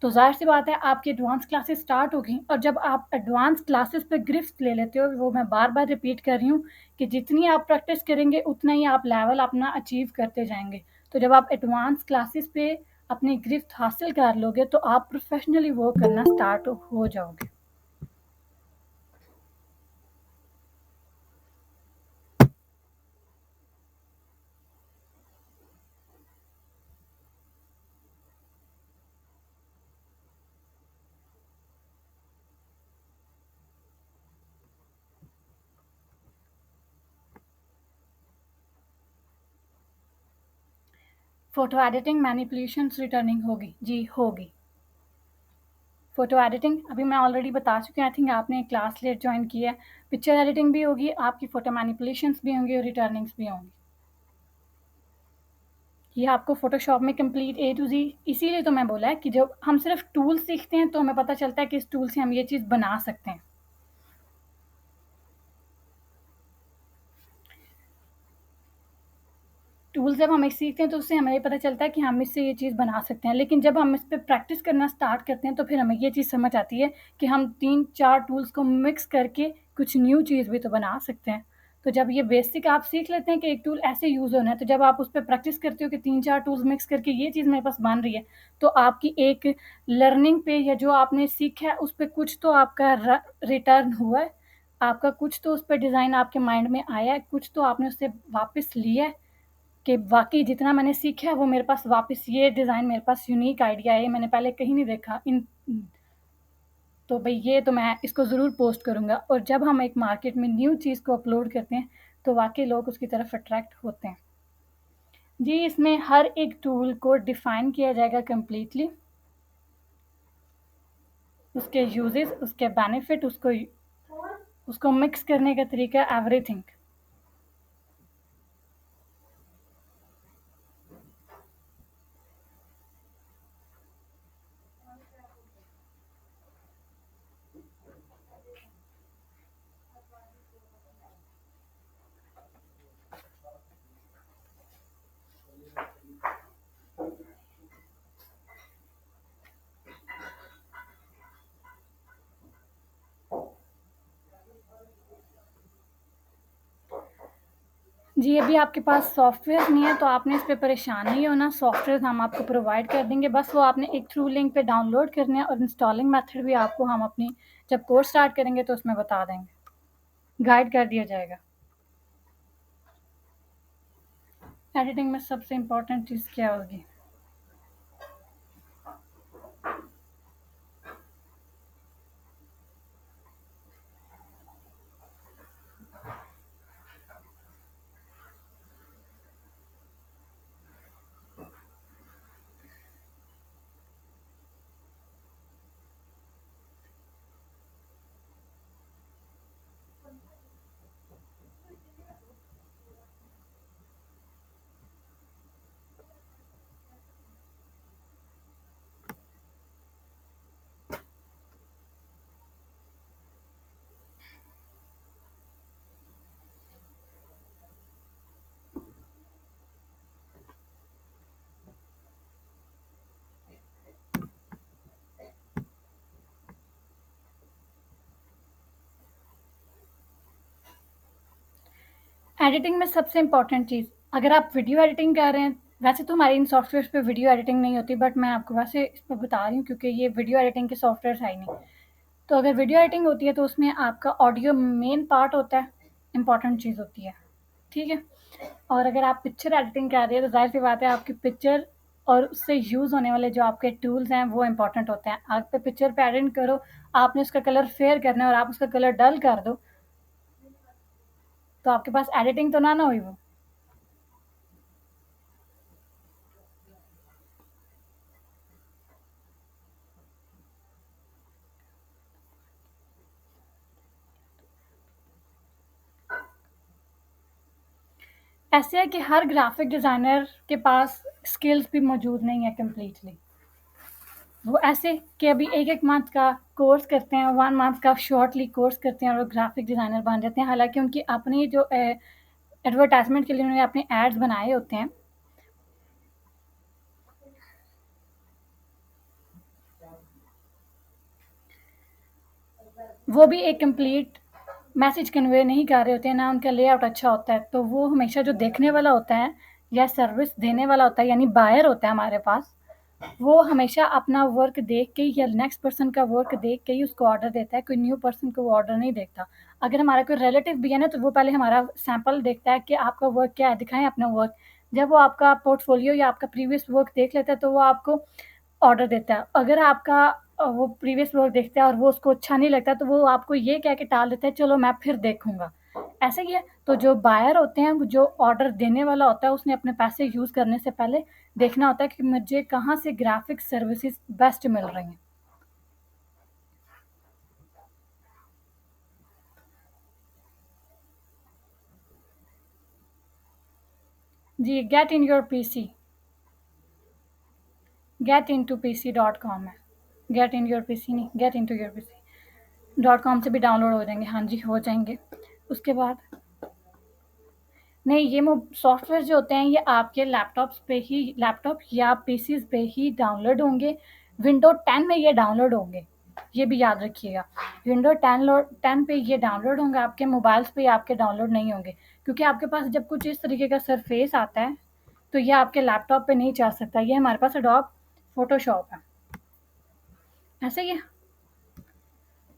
तो ज़ाहिर सी बात है आपकी एडवांस क्लासेस स्टार्ट होगी। और जब आप एडवांस क्लासेस पे गिरफ्त ले लेते हो, वो मैं बार बार रिपीट कर रही हूँ कि जितनी आप प्रैक्टिस करेंगे उतना ही आप लेवल अपना अचीव करते जाएंगे। तो जब आप एडवांस क्लासेस पे अपनी गिरफ्त हासिल कर लोगे, तो आप प्रोफेशनली वर्क करना स्टार्ट हो जाओगे। फोटो एडिटिंग, मैनिपुलेशंस, रिटर्निंग होगी जी, होगी। फ़ोटो एडिटिंग अभी मैं ऑलरेडी बता चुकी हूँ, आई थिंक आपने क्लास लेट जॉइन की है। पिक्चर एडिटिंग भी होगी, आपकी फ़ोटो मैनिपुलेशंस भी होंगी और रिटर्निंग्स भी होंगी। ये आपको फ़ोटोशॉप में कंप्लीट ए टू ज़ी, इसीलिए तो मैं बोला है कि जब हम सिर्फ टूल सीखते हैं तो हमें पता चलता है कि इस टूल से हम ये चीज़ बना सकते हैं। टूल जब हम एक सीखते हैं तो उससे हमें ये पता चलता है कि हम इससे ये चीज़ बना सकते हैं। लेकिन जब हम इस पे प्रैक्टिस करना स्टार्ट करते हैं तो फिर हमें ये चीज़ समझ आती है कि हम 3-4 टूल्स को मिक्स करके कुछ न्यू चीज़ भी तो बना सकते हैं। तो जब ये बेसिक आप सीख लेते हैं कि एक टूल ऐसे यूज़ होना है, तो जब आप उस पे प्रैक्टिस करते हो कि 3-4 टूल्स मिक्स करके ये चीज़ मेरे पास बन रही है, तो आपकी एक लर्निंग पे या जो आपने सीखा है उस पे कुछ तो आपका रिटर्न हुआ है। आपका कुछ तो उस पे डिज़ाइन आपके माइंड में आया है, कुछ तो आपने उससे वापस लिया है कि वाक़ई जितना मैंने सीखा है वो मेरे पास वापस ये डिज़ाइन मेरे पास यूनिक आइडिया है, ये मैंने पहले कहीं नहीं देखा। तो भई ये तो मैं इसको ज़रूर पोस्ट करूँगा। और जब हम एक मार्केट में न्यू चीज़ को अपलोड करते हैं, तो वाक़ई लोग उसकी तरफ अट्रैक्ट होते हैं। जी, इसमें हर एक टूल को डिफ़ाइन किया जाएगा कंप्लीटली, उसके यूज़ेज़, उसके बेनिफिट, उसको मिक्स करने का तरीका, एवरीथिंग। जी, अभी आपके पास सॉफ्टवेयर नहीं है तो आपने इस पे परेशान नहीं होना, सॉफ्टवेयर हम आपको प्रोवाइड कर देंगे, बस वो आपने एक थ्रू लिंक पे डाउनलोड करने हैं और इंस्टॉलिंग मेथड भी आपको हम अपनी जब कोर्स स्टार्ट करेंगे तो उसमें बता देंगे, गाइड कर दिया जाएगा। एडिटिंग में सबसे इम्पोर्टेंट चीज़ क्या होगी? एडिटिंग में सबसे इम्पोर्टेंट चीज़, अगर आप वीडियो एडिटिंग कर रहे हैं, वैसे तो हमारे इन सॉफ्टवेयर पे वीडियो एडिटिंग नहीं होती, बट मैं आपको वैसे इस पर बता रही हूँ क्योंकि ये वीडियो एडिटिंग के सॉफ्टवेयर है ही नहीं। तो अगर वीडियो एडिटिंग होती है तो उसमें आपका ऑडियो मेन पार्ट होता है, इम्पोर्टेंट चीज़ होती है, ठीक है? और अगर आप पिक्चर एडिटिंग कर रहे हैं तो ज़ाहिर सी बात है आपकी पिक्चर और उससे यूज़ होने वाले जो आपके टूल्स हैं वो इम्पोर्टेंट होते हैं। आप पे पिक्चर पे एडिट करो, आपने उसका कलर फेयर करना है और आप उसका कलर डल कर दो, तो आपके पास एडिटिंग तो ना हुई वो। ऐसे है कि हर ग्राफिक डिज़ाइनर के पास स्किल्स भी मौजूद नहीं है कंप्लीटली। वो ऐसे कि अभी 1-1 मंथ का कोर्स करते हैं, 1 मंथ का शॉर्टली कोर्स करते हैं और वो ग्राफिक डिज़ाइनर बन जाते हैं। हालाँकि उनकी अपनी जो एडवर्टाइज़मेंट के लिए उन्होंने अपने एड्स बनाए होते हैं। वो भी एक कंप्लीट मैसेज कन्वे नहीं कर रहे होते हैं, ना उनका लेआउट अच्छा होता है। तो वो हमेशा जो देखने वाला होता है या सर्विस देने वाला होता है यानी बायर होता है हमारे पास, वो हमेशा अपना वर्क देख के या नेक्स्ट पर्सन का वर्क देख के ही उसको ऑर्डर देता है, कोई न्यू पर्सन को वो ऑर्डर नहीं देखता। अगर हमारा कोई रिलेटिव भी है ना तो वो पहले हमारा सैंपल देखता है कि आपका वर्क क्या है, दिखाएँ अपना वर्क। जब वो आपका पोर्टफोलियो या आपका प्रीवियस वर्क देख लेता है तो वो आपको ऑर्डर देता है। अगर आपका वो प्रीवियस वर्क देखता है और वो उसको अच्छा नहीं लगता तो वो आपको ये कह के टाल देता है, चलो मैं फिर देखूँगा। ऐसा ही है, तो जो बायर होते हैं, वो जो ऑर्डर देने वाला होता है, उसने अपने पैसे यूज़ करने से पहले देखना होता है कि मुझे कहाँ से ग्राफ़िक सर्विसेज़ बेस्ट मिल रही हैं। जी, get in your PC, getintoPC.com है। गेट इन योर पीसी नहीं, get into your PC dot com से भी डाउनलोड हो जाएँगे। हाँ जी, हो जाएँगे। उसके बाद नहीं, ये सॉफ्टवेयर जो होते हैं ये आपके लैपटॉप्स पे ही, लैपटॉप या पीसीज पे ही डाउनलोड होंगे। विंडो 10 में ये डाउनलोड होंगे, ये भी याद रखिएगा। विंडो 10 पे ये डाउनलोड होंगे, आपके मोबाइल्स पे आपके डाउनलोड नहीं होंगे, क्योंकि आपके पास जब कुछ इस तरीके का सरफेस आता है तो ये आपके लैपटॉप पे नहीं चल सकता। ये हमारे पास एडोब फोटोशॉप है, ऐसे ही है।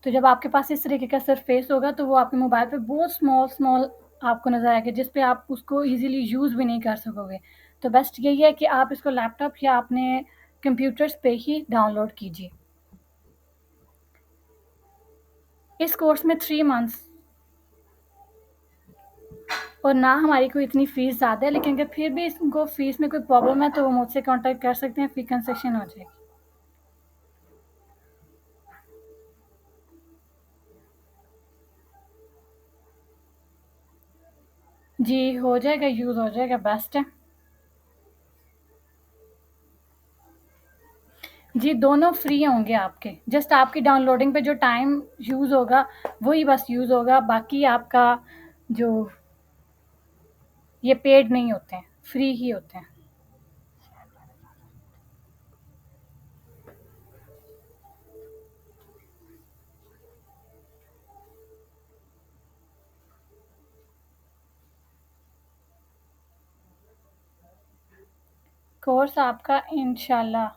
तो जब आपके पास इस तरीके का सरफेस होगा तो वो आपके मोबाइल पे बहुत स्मॉल स्मॉल आपको नज़र आएगा, जिस पे आप उसको इजीली यूज़ भी नहीं कर सकोगे। तो बेस्ट यही है कि आप इसको लैपटॉप या अपने कंप्यूटर्स पे ही डाउनलोड कीजिए। इस कोर्स में 3 मंथ्स, और ना हमारी कोई इतनी फ़ीस ज़्यादा है, लेकिन अगर फिर भी इनको फ़ीस में कोई प्रॉब्लम है तो वो मुझसे कॉन्टैक्ट कर सकते हैं, फ़ी कंसेशन हो जाएगी। जी, हो जाएगा, यूज़ हो जाएगा, बेस्ट है। जी, दोनों फ्री होंगे आपके, जस्ट आपकी डाउनलोडिंग पे जो टाइम यूज़ होगा, वही बस यूज़ होगा, बाकी आपका जो ये पेड नहीं होते हैं, फ्री ही होते हैं। कोर्स आपका इंशाल्लाह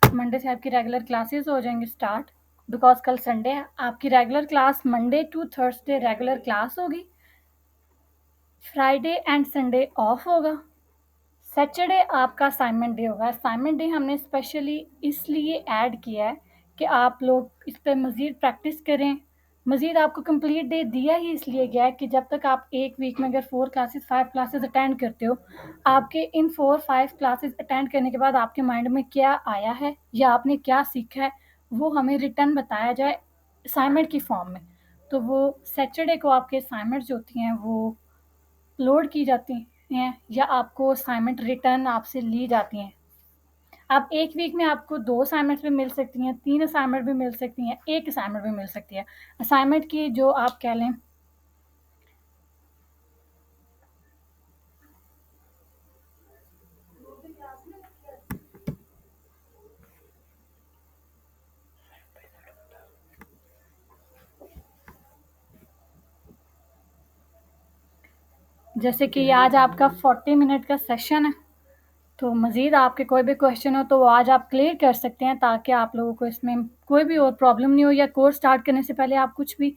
मंडे से आपकी रेगुलर क्लासेस हो जाएंगी स्टार्ट, बिकॉज कल संडे है। आपकी regular class Monday to Thursday regular class होगी, फ्राइडे एंड संडे ऑफ होगा। सैटरडे आपका असाइनमेंट डे होगा। असाइनमेंट डे हमने स्पेशली इसलिए ऐड किया है कि आप लोग इस पर मज़ीद प्रैक्टिस करें। मज़ीद आपको कंप्लीट डे दिया ही इसलिए गया है कि जब तक आप एक वीक में अगर 4 क्लासेस 5 क्लासेस अटेंड करते हो, आपके इन 4 5 क्लासेस अटेंड करने के बाद आपके माइंड में क्या आया है या आपने क्या सीखा है, वो हमें रिटर्न बताया जाए असाइनमेंट की फॉर्म में। तो वो सैटरडे को आपके असाइनमेंट्स जो होती हैं वो लोड की जाती हैं या आपको असाइनमेंट रिटर्न आपसे ली जाती हैं। आप एक वीक में आपको 2 असाइनमेंट्स भी मिल सकती हैं, 3 असाइनमेंट भी मिल सकती हैं, 1 असाइनमेंट भी मिल सकती है। असाइनमेंट की जो आप कह लें, जैसे कि आज आपका 40 मिनट का सेशन है, तो मज़ीद आपके कोई भी क्वेश्चन हो तो वो आज आप क्लियर कर सकते हैं, ताकि आप लोगों को इसमें कोई भी और प्रॉब्लम नहीं हो या कोर्स स्टार्ट करने से पहले आप कुछ भी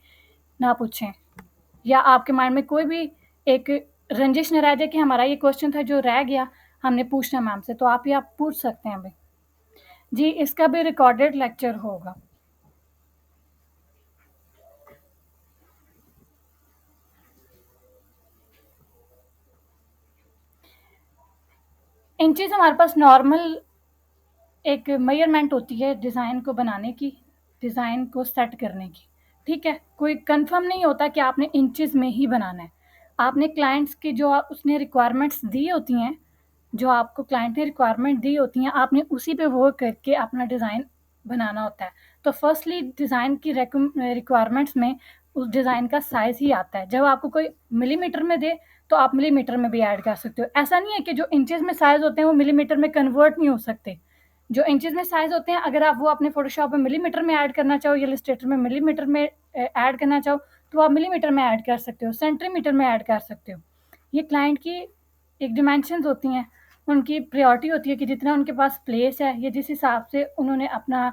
ना पूछें या आपके माइंड में कोई भी एक रंजिश न रह जाए कि हमारा ये क्वेश्चन था जो रह गया, हमने पूछना मैम से, तो आप ये आप पूछ सकते हैं अभी। जी, इसका भी रिकॉर्डेड लेक्चर होगा। इंचेस हमारे पास नॉर्मल एक मेजरमेंट होती है डिज़ाइन को बनाने की, डिज़ाइन को सेट करने की, ठीक है? कोई कंफर्म नहीं होता कि आपने इंचेस में ही बनाना है। आपने क्लाइंट्स की जो उसने रिक्वायरमेंट्स दी होती हैं, जो आपको क्लाइंट ने रिक्वायरमेंट दी होती हैं, आपने उसी पे वर्क करके अपना डिज़ाइन बनाना होता है। तो फर्स्टली डिज़ाइन की रिक्वायरमेंट्स में उस डिज़ाइन का साइज़ ही आता है। जब आपको कोई मिलीमीटर में दे, तो आप मिलीमीटर में भी ऐड कर सकते हो। ऐसा नहीं है कि जो इंचेस में साइज़ होते हैं वो मिलीमीटर में कन्वर्ट नहीं हो सकते। जो इंचेस में साइज़ होते हैं, अगर आप वो अपने फ़ोटोशॉप में मिलीमीटर में ऐड करना चाहो या इलस्ट्रेटर में मिलीमीटर में ऐड करना चाहो, तो आप मिलीमीटर में ऐड कर सकते हो, सेंटीमीटर में ऐड कर सकते हो। ये क्लाइंट की एक डिमेंशंस होती हैं, उनकी प्रायोरिटी होती है कि जितना उनके पास प्लेस है या जिस हिसाब से उन्होंने अपना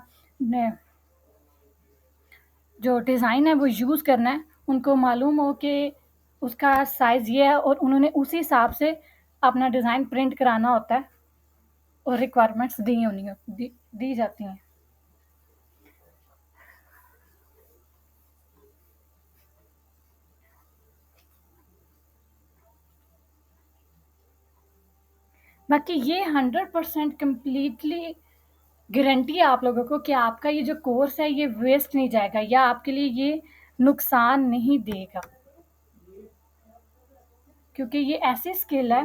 जो डिज़ाइन है वो यूज़ करना है, उनको मालूम हो कि उसका साइज़ ये है और उन्होंने उसी हिसाब से अपना डिज़ाइन प्रिंट कराना होता है और रिक्वायरमेंट्स दी जाती हैं। बाकी ये 100% कंप्लीटली गारंटी है आप लोगों को कि आपका ये जो कोर्स है ये वेस्ट नहीं जाएगा या आपके लिए ये नुकसान नहीं देगा, क्योंकि ये ऐसी स्किल है,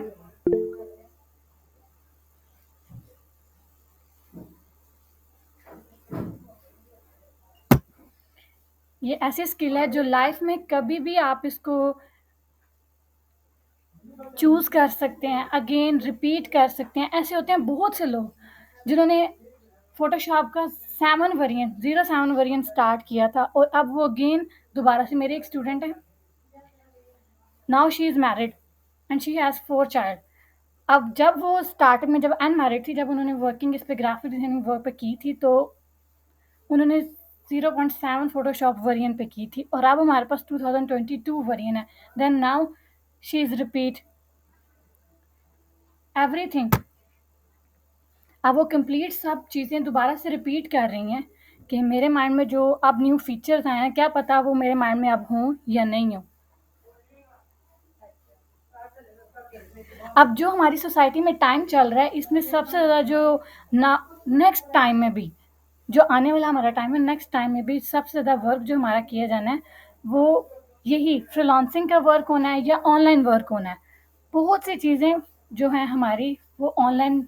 ये ऐसी स्किल है जो लाइफ में कभी भी आप इसको चूज़ कर सकते हैं, अगेन रिपीट कर सकते हैं। ऐसे होते हैं बहुत से लोग जिन्होंने फ़ोटोशॉप का 7 वेरिएंट 07 वेरिएंट स्टार्ट किया था और अब वो अगेन दोबारा से, मेरी एक स्टूडेंट है, now she is married and she has 4 child. अब जब वो स्टार्टिंग में जब अनमैरिड थी, जब उन्होंने वर्किंग इस पे ग्राफिक डिज़ाइनिंग वर्क पे की थी, तो उन्होंने 0.7 फ़ोटोशॉप वेरिएंट पे की थी और अब हमारे पास 2022 वेरिएंट है। Then now she is repeat everything. अब वो कंप्लीट सब चीज़ें दोबारा से रिपीट कर रही हैं कि मेरे माइंड में जो अब न्यू फीचर्स आए हैं, क्या पता वो मेरे माइंड में अब हों या नहीं हों। अब जो हमारी सोसाइटी में टाइम चल रहा है, इसमें सबसे ज़्यादा जो ना नेक्स्ट टाइम में भी, जो आने वाला हमारा टाइम है, नेक्स्ट टाइम में भी सबसे ज़्यादा वर्क जो हमारा किया जाना है वो यही फ्रीलांसिंग का वर्क होना है या ऑनलाइन वर्क होना है। बहुत सी चीज़ें जो हैं हमारी वो ऑनलाइन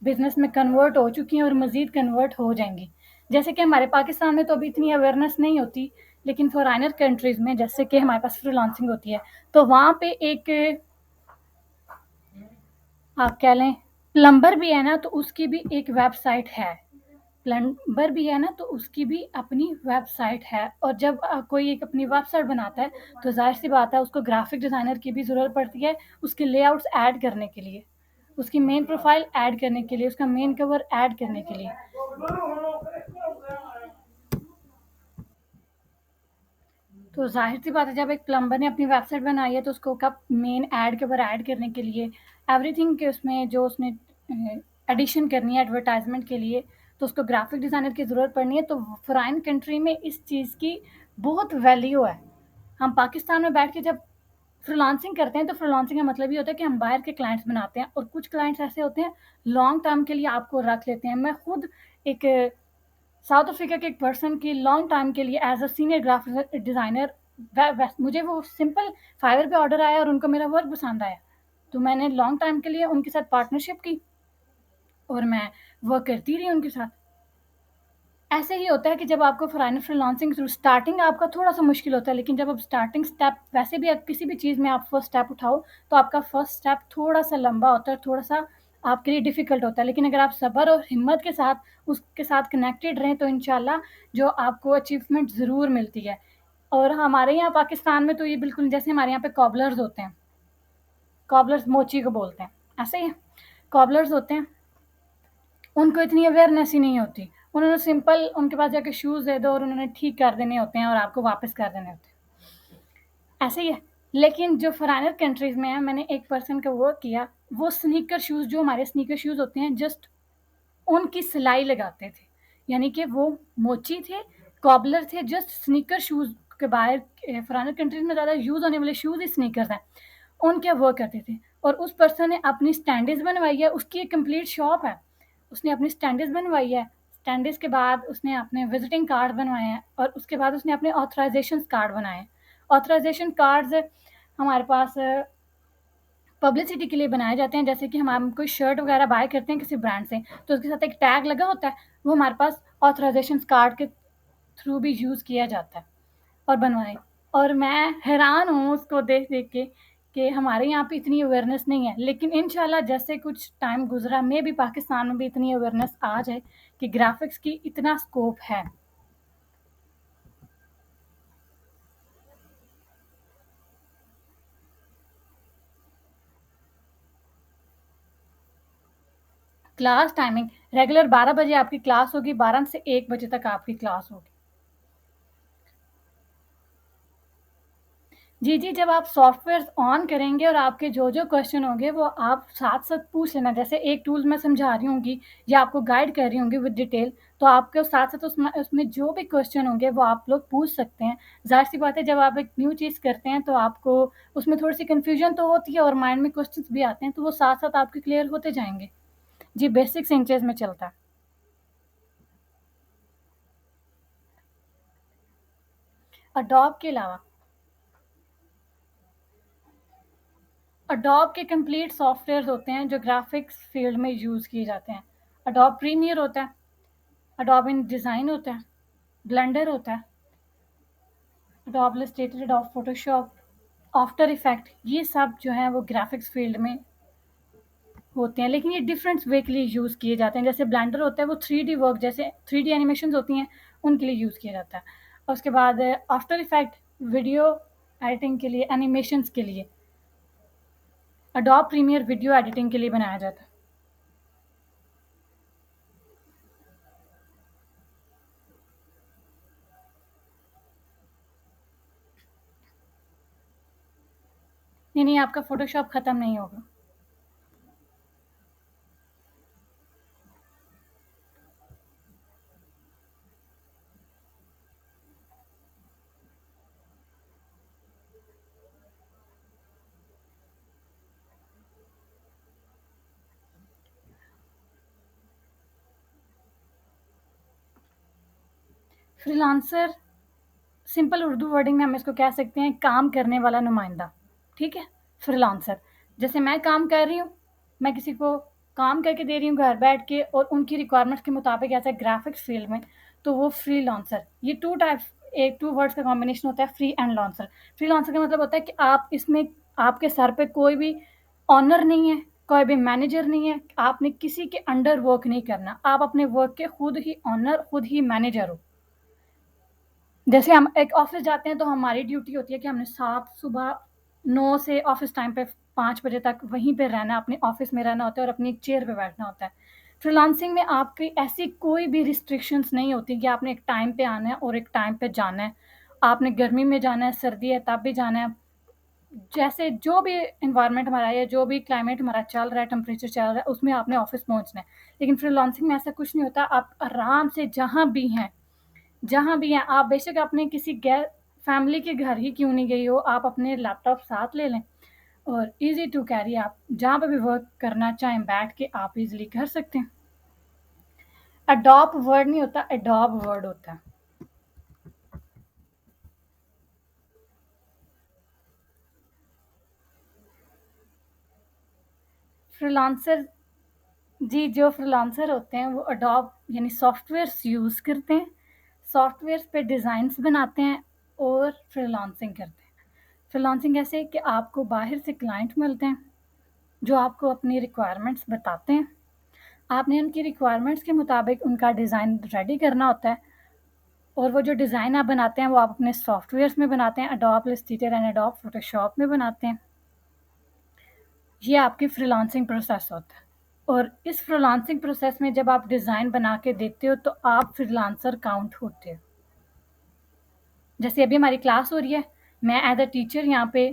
बिज़नेस में कन्वर्ट हो चुकी हैं और मज़ीद कन्वर्ट हो जाएंगी। जैसे कि हमारे पाकिस्तान में तो अभी इतनी अवेयरनेस नहीं होती, लेकिन फॉरेनर कंट्रीज़ में जैसे कि हमारे पास फ्रीलांसिंग होती है, तो वहाँ पे एक आप कह लें प्लम्बर भी है ना, तो उसकी भी एक वेबसाइट है। प्लम्बर भी है ना, तो उसकी भी अपनी वेबसाइट है। और जब कोई एक अपनी वेबसाइट बनाता है, तो ज़ाहिर सी बात है उसको ग्राफिक डिज़ाइनर की भी ज़रूरत पड़ती है उसके लेआउट्स ऐड करने के लिए। उसकी मेन प्रोफाइल ऐड करने के लिए, उसका मेन कवर ऐड करने के लिए। तो ज़ाहिर-सी बात है, जब एक प्लम्बर ने अपनी वेबसाइट बनाई है तो उसको कब मेन ऐड कवर ऐड करने के लिए एवरीथिंग के उसमें जो उसने एडिशन करनी है एडवर्टाइज़मेंट के लिए, तो उसको ग्राफ़िक डिज़ाइनर की ज़रूरत पड़नी है। तो फ़ॉरेन कंट्री में इस चीज़ की बहुत वैल्यू है। हम पाकिस्तान में बैठ के जब फ्रीलांसिंग करते हैं तो फ्रीलांसिंग का मतलब ये होता है कि हम बाहर के क्लाइंट्स बनाते हैं, और कुछ क्लाइंट्स ऐसे होते हैं लॉन्ग टर्म के लिए आपको रख लेते हैं। मैं खुद एक साउथ अफ्रीका के एक पर्सन की लॉन्ग टाइम के लिए as a senior graphic designer, मुझे वो सिंपल फाइवर पे ऑर्डर आया और उनको मेरा वर्क पसंद आया, तो मैंने लॉन्ग टाइम के लिए उनके साथ पार्टनरशिप की और मैं वर्क करती रही उनके साथ। ऐसे ही होता है कि जब आपको फ्रीलांसिंग थ्रू स्टार्टिंग आपका थोड़ा-सा मुश्किल होता है, लेकिन जब आप स्टार्टिंग स्टेप, वैसे भी आप किसी भी चीज़ में आप फर्स्ट स्टेप उठाओ, तो आपका फर्स्ट स्टेप थोड़ा-सा लंबा होता है, थोड़ा-सा आपके लिए डिफ़िकल्ट होता है। लेकिन अगर आप सब्र और हिम्मत के साथ उसके साथ कनेक्टेड रहें, तो इंशाल्लाह जो आपको अचीवमेंट ज़रूर मिलती है। और हमारे यहाँ पाकिस्तान में तो ये बिल्कुल, जैसे हमारे यहाँ पे कॉबलर्स होते हैं, कॉबलर्स मोची को बोलते हैं, ऐसे ही कॉबलर्स होते हैं, उनको इतनी अवेयरनेस ही नहीं होती। उन्होंने सिंपल उनके पास जाके शूज़ दे दो और उन्होंने ठीक कर देने होते हैं और आपको वापस कर देने होते हैं। ऐसे ही है। लेकिन जो फ़ॉरेनर कंट्रीज़ में है, मैंने एक पर्सन का वर्क किया, वो स्नीकर शूज़, जो हमारे स्नीकर शूज़ होते हैं, जस्ट उनकी सिलाई लगाते थे। यानी कि वो मोची थे, कॉबलर थे, जस्ट स्नीकर शूज़ के बाहर फ़ॉरेनर कंट्रीज़ में ज़्यादा यूज़ होने वाले शूज़ ही स्नीकर्स हैं। उनके वर्क करते थे, और उस पर्सन ने अपनी स्टैंडीज़ बनवाई है, उसकी एक कंप्लीट शॉप है। उसने अपनी स्टैंडीज़ बनवाई है, स्टैंडीज़ के बाद उसने अपने विज़िटिंग कार्ड बनवाए हैं, और उसके बाद उसने अपने ऑथराइज़ेशन कार्ड बनाए हैं। ऑथराइज़ेशन कार्ड्स हमारे पास पब्लिसिटी के लिए बनाए जाते हैं, जैसे कि हम कोई शर्ट वगैरह बाय करते हैं किसी ब्रांड से, तो उसके साथ एक टैग लगा होता है, वो हमारे पास ऑथराइज़ेशन कार्ड के थ्रू भी यूज़ किया जाता है और बनवाएँ। और मैं हैरान हूँ उसको देख-देख के कि हमारे यहाँ पे इतनी अवेयरनेस नहीं है। लेकिन इंशाल्लाह जैसे कुछ टाइम गुज़रा, मेबी पाकिस्तान में भी इतनी अवेयरनेस आ जाए कि ग्राफ़िक्स की इतना स्कोप है। क्लास टाइमिंग रेगुलर 12 बजे आपकी क्लास होगी, 12 से 1 बजे तक आपकी क्लास होगी। जी, जी, जब आप सॉफ्टवेयर ऑन करेंगे और आपके जो-जो क्वेश्चन होंगे वो आप साथ-साथ पूछ लेना। जैसे एक टूल मैं समझा रही होंगी या आपको गाइड कर रही होंगी विद डिटेल, तो आपको साथ-साथ उसमें उसमें जो भी क्वेश्चन होंगे वो आप लोग पूछ सकते हैं। ज़ाहिर-सी बात है, जब आप एक न्यू चीज़ करते हैं तो आपको उसमें थोड़ी-सी कन्फ्यूजन तो होती है और माइंड में क्वेश्चन्स भी आते हैं, तो वो साथ-साथ आपके क्लियर होते जाएँगे। जी, बेसिक्स इंचेज़ में चलता है। एडोब के अलावा एडोब के कंप्लीट सॉफ्टवेयर्स होते हैं जो ग्राफ़िक्स फ़ील्ड में यूज़ किए जाते हैं। एडोब प्रीमियर होता है, एडोब इन डिज़ाइन होता है, ब्लेंडर होता है, adobe Illustrator, adobe Photoshop, after effect, ये सब जो है वो ग्राफ़िक्स फ़ील्ड में होते हैं, लेकिन ये डिफरेंट वे के लिए यूज़ किए जाते हैं। जैसे ब्लेंडर होता है वो 3D वर्क, जैसे 3D एनिमेशंस होती हैं, उनके लिए यूज़ किया जाता है। और उसके बाद आफ्टर इफ़ेक्ट वीडियो एडिटिंग के लिए, एनिमेशंस के लिए। एडोब प्रीमियर वीडियो एडिटिंग के लिए बनाया जाता है। नहीं, नहीं, आपका फ़ोटोशॉप खत्म नहीं होगा। फ्रीलांसर, सिंपल उर्दू वर्डिंग में हम इसको कह सकते हैं काम करने वाला नुमाइंदा, ठीक है? फ्रीलांसर, जैसे मैं काम कर रही हूँ, मैं किसी को काम करके दे रही हूँ घर बैठ के और उनकी रिक्वायरमेंट्स के मुताबिक ऐसा ग्राफ़िक्स फ़ील्ड में, तो वो फ्रीलांसर। ये 2 टाइप्स, एक 2 वर्ड्स का कॉम्बिनेशन होता है, फ्री एंड लांसर। फ्रीलांसर का मतलब होता है कि आप इसमें, आपके सर पे कोई भी ओनर नहीं है, कोई भी मैनेजर नहीं है, आपने किसी के अंडर वर्क नहीं करना। आप अपने वर्क के खुद ही ओनर, खुद ही मैनेजर हो। जैसे हम एक ऑफ़िस जाते हैं तो हमारी ड्यूटी होती है कि हमने 7 सुबह 9 से ऑफ़िस टाइम पे 5 बजे तक वहीं पे रहना है, अपने ऑफ़िस में रहना होता है और अपनी एक चेयर पे बैठना होता है। फ्रीलांसिंग में आपकी ऐसी कोई भी रिस्ट्रिक्शंस नहीं होती कि आपने एक टाइम पे आना है और एक टाइम पे जाना है। आपने गर्मी में जाना है, सर्दी है तब भी जाना है। जैसे जो भी एनवायरनमेंट हमारा है या जो भी क्लाइमेट हमारा चल रहा है, टेम्परेचर चल रहा है, उसमें आपने ऑफ़िस पहुँचना है। लेकिन फ्रीलांसिंग में ऐसा कुछ नहीं होता, आप आराम से जहाँ भी हैं, आप बेशक अपने किसी फैमिली के घर ही क्यों नहीं गई हो, आप अपने लैपटॉप साथ ले लें और ईज़ी टू कैरी आप जहाँ पे भी वर्क करना चाहें, बैठ के आप ईज़िली कर सकते हैं। अडॉप्ट वर्ड नहीं होता, एडॉब वर्ड होता है। फ्रीलांसर जी, जो फ्रीलांसर होते हैं वो एडोब यानी सॉफ्टवेयर्स यूज़ करते हैं, सॉफ्टवेयर्स पे डिज़ाइन्स बनाते हैं और फ्रीलांसिंग करते हैं। फ्रीलांसिंग ऐसे है कि आपको बाहर से क्लाइंट मिलते हैं, जो आपको अपनी रिक्वायरमेंट्स बताते हैं। आपने उनकी रिक्वायरमेंट्स के मुताबिक उनका डिज़ाइन रेडी करना होता है और वो जो डिज़ाइन आप बनाते हैं, वो आप अपने सॉफ्टवेयर्स में बनाते हैं, adobe Illustrator and adobe Photoshop में बनाते हैं। ये आपकी फ्रीलांसिंग प्रोसेस होता है। और इस फ्रीलांसिंग प्रोसेस में जब आप डिज़ाइन बना के देते हो तो आप फ्रीलांसर काउंट होते हो। जैसे अभी हमारी क्लास हो रही है, मैं एज़ अ टीचर यहाँ पे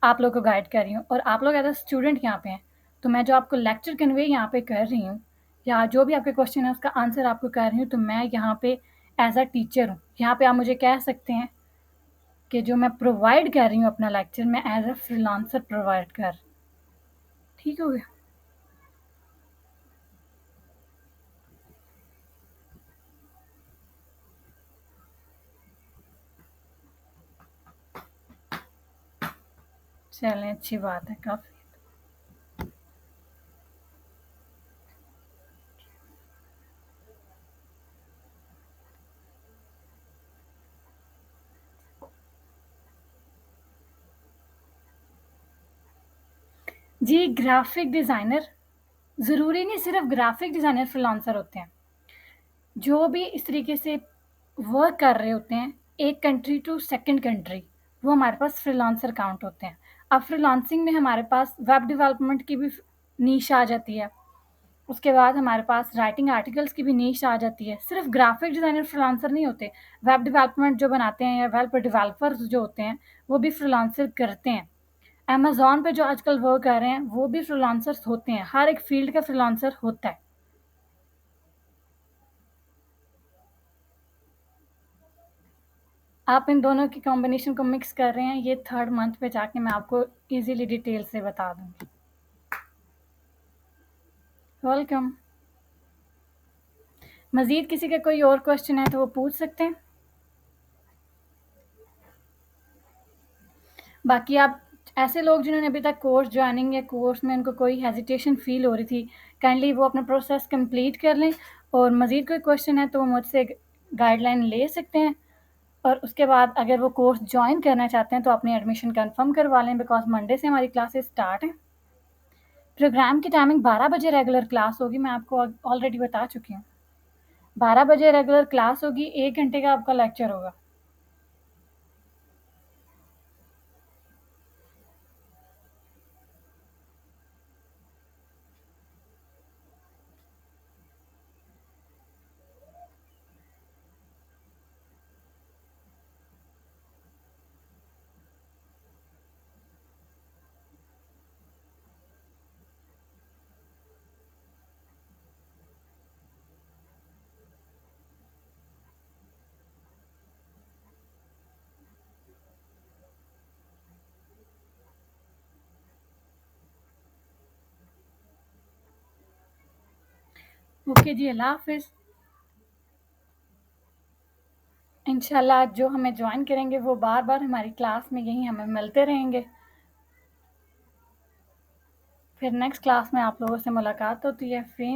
आप लोग को गाइड कर रही हूँ और आप लोग एज़ अ स्टूडेंट यहाँ पे हैं। तो मैं जो आपको लेक्चर कन्वे यहाँ पे कर रही हूँ या जो भी आपके क्वेश्चन है उसका आंसर आपको कर रही हूँ, तो मैं यहाँ पे एज़ अ टीचर हूँ। यहाँ पे आप मुझे कह सकते हैं कि जो मैं प्रोवाइड कर रही हूँ अपना लेक्चर, मैं एज़ अ फ्रीलांसर प्रोवाइड कर। ठीक हो गया? चलें, अच्छी बात है काफ़ी। जी, ग्राफ़िक डिज़ाइनर ज़रूरी नहीं सिर्फ़ ग्राफ़िक डिज़ाइनर फ्रीलांसर होते हैं। जो भी इस तरीके से वर्क कर रहे होते हैं, एक कंट्री टू सेकंड कंट्री, वो हमारे पास फ्रीलांसर काउंट होते हैं। अब फ्रीलांसिंग में हमारे पास वेब डेवलपमेंट की भी नीश आ जाती है। उसके बाद हमारे पास राइटिंग आर्टिकल्स की भी नीश आ जाती है। सिर्फ़ ग्राफ़िक डिज़ाइनर फ्रीलांसर नहीं होते, वेब डेवलपमेंट जो बनाते हैं या वेब डेवलपर्स जो होते हैं, वो भी फ्रीलांसर करते हैं। अमेज़न पे जो आजकल वर्क कर रहे हैं, वो भी फ्रीलांसर्स होते हैं। हर एक फ़ील्ड का फ्रीलांसर होता है। आप इन दोनों की कॉम्बिनेशन को मिक्स कर रहे हैं, ये 3rd मंथ पे जाके मैं आपको ईज़िली डिटेल से बता दूँगी। वेलकम। मज़ीद किसी का कोई और क्वेश्चन है तो वो पूछ सकते हैं। बाकी आप ऐसे लोग जिन्होंने अभी तक कोर्स जॉइनिंग या कोर्स में उनको कोई हेजिटेशन फ़ील हो रही थी, काइंडली वो अपना प्रोसेस कंप्लीट कर लें और मज़ीद कोई क्वेश्चन है तो वो मुझसे गाइडलाइन ले सकते हैं और उसके बाद अगर वो कोर्स जॉइन करना चाहते हैं तो अपनी एडमिशन कन्फर्म करवा लें बिकॉज़ मंडे से हमारी क्लासेस स्टार्ट हैं। प्रोग्राम की टाइमिंग 12 बजे रेगुलर क्लास होगी, मैं आपको ऑलरेडी बता चुकी हूँ। 12 बजे रेगुलर क्लास होगी, 1 घंटे का आपका लेक्चर होगा। ओके जी, अल्लाह हाफ़िज़। इंशाल्लाह जो हमें जॉइन करेंगे वो बार-बार हमारी क्लास में यहीं हमें मिलते रहेंगे। फिर नेक्स्ट क्लास में आप लोगों से मुलाकात होती है। फ़िर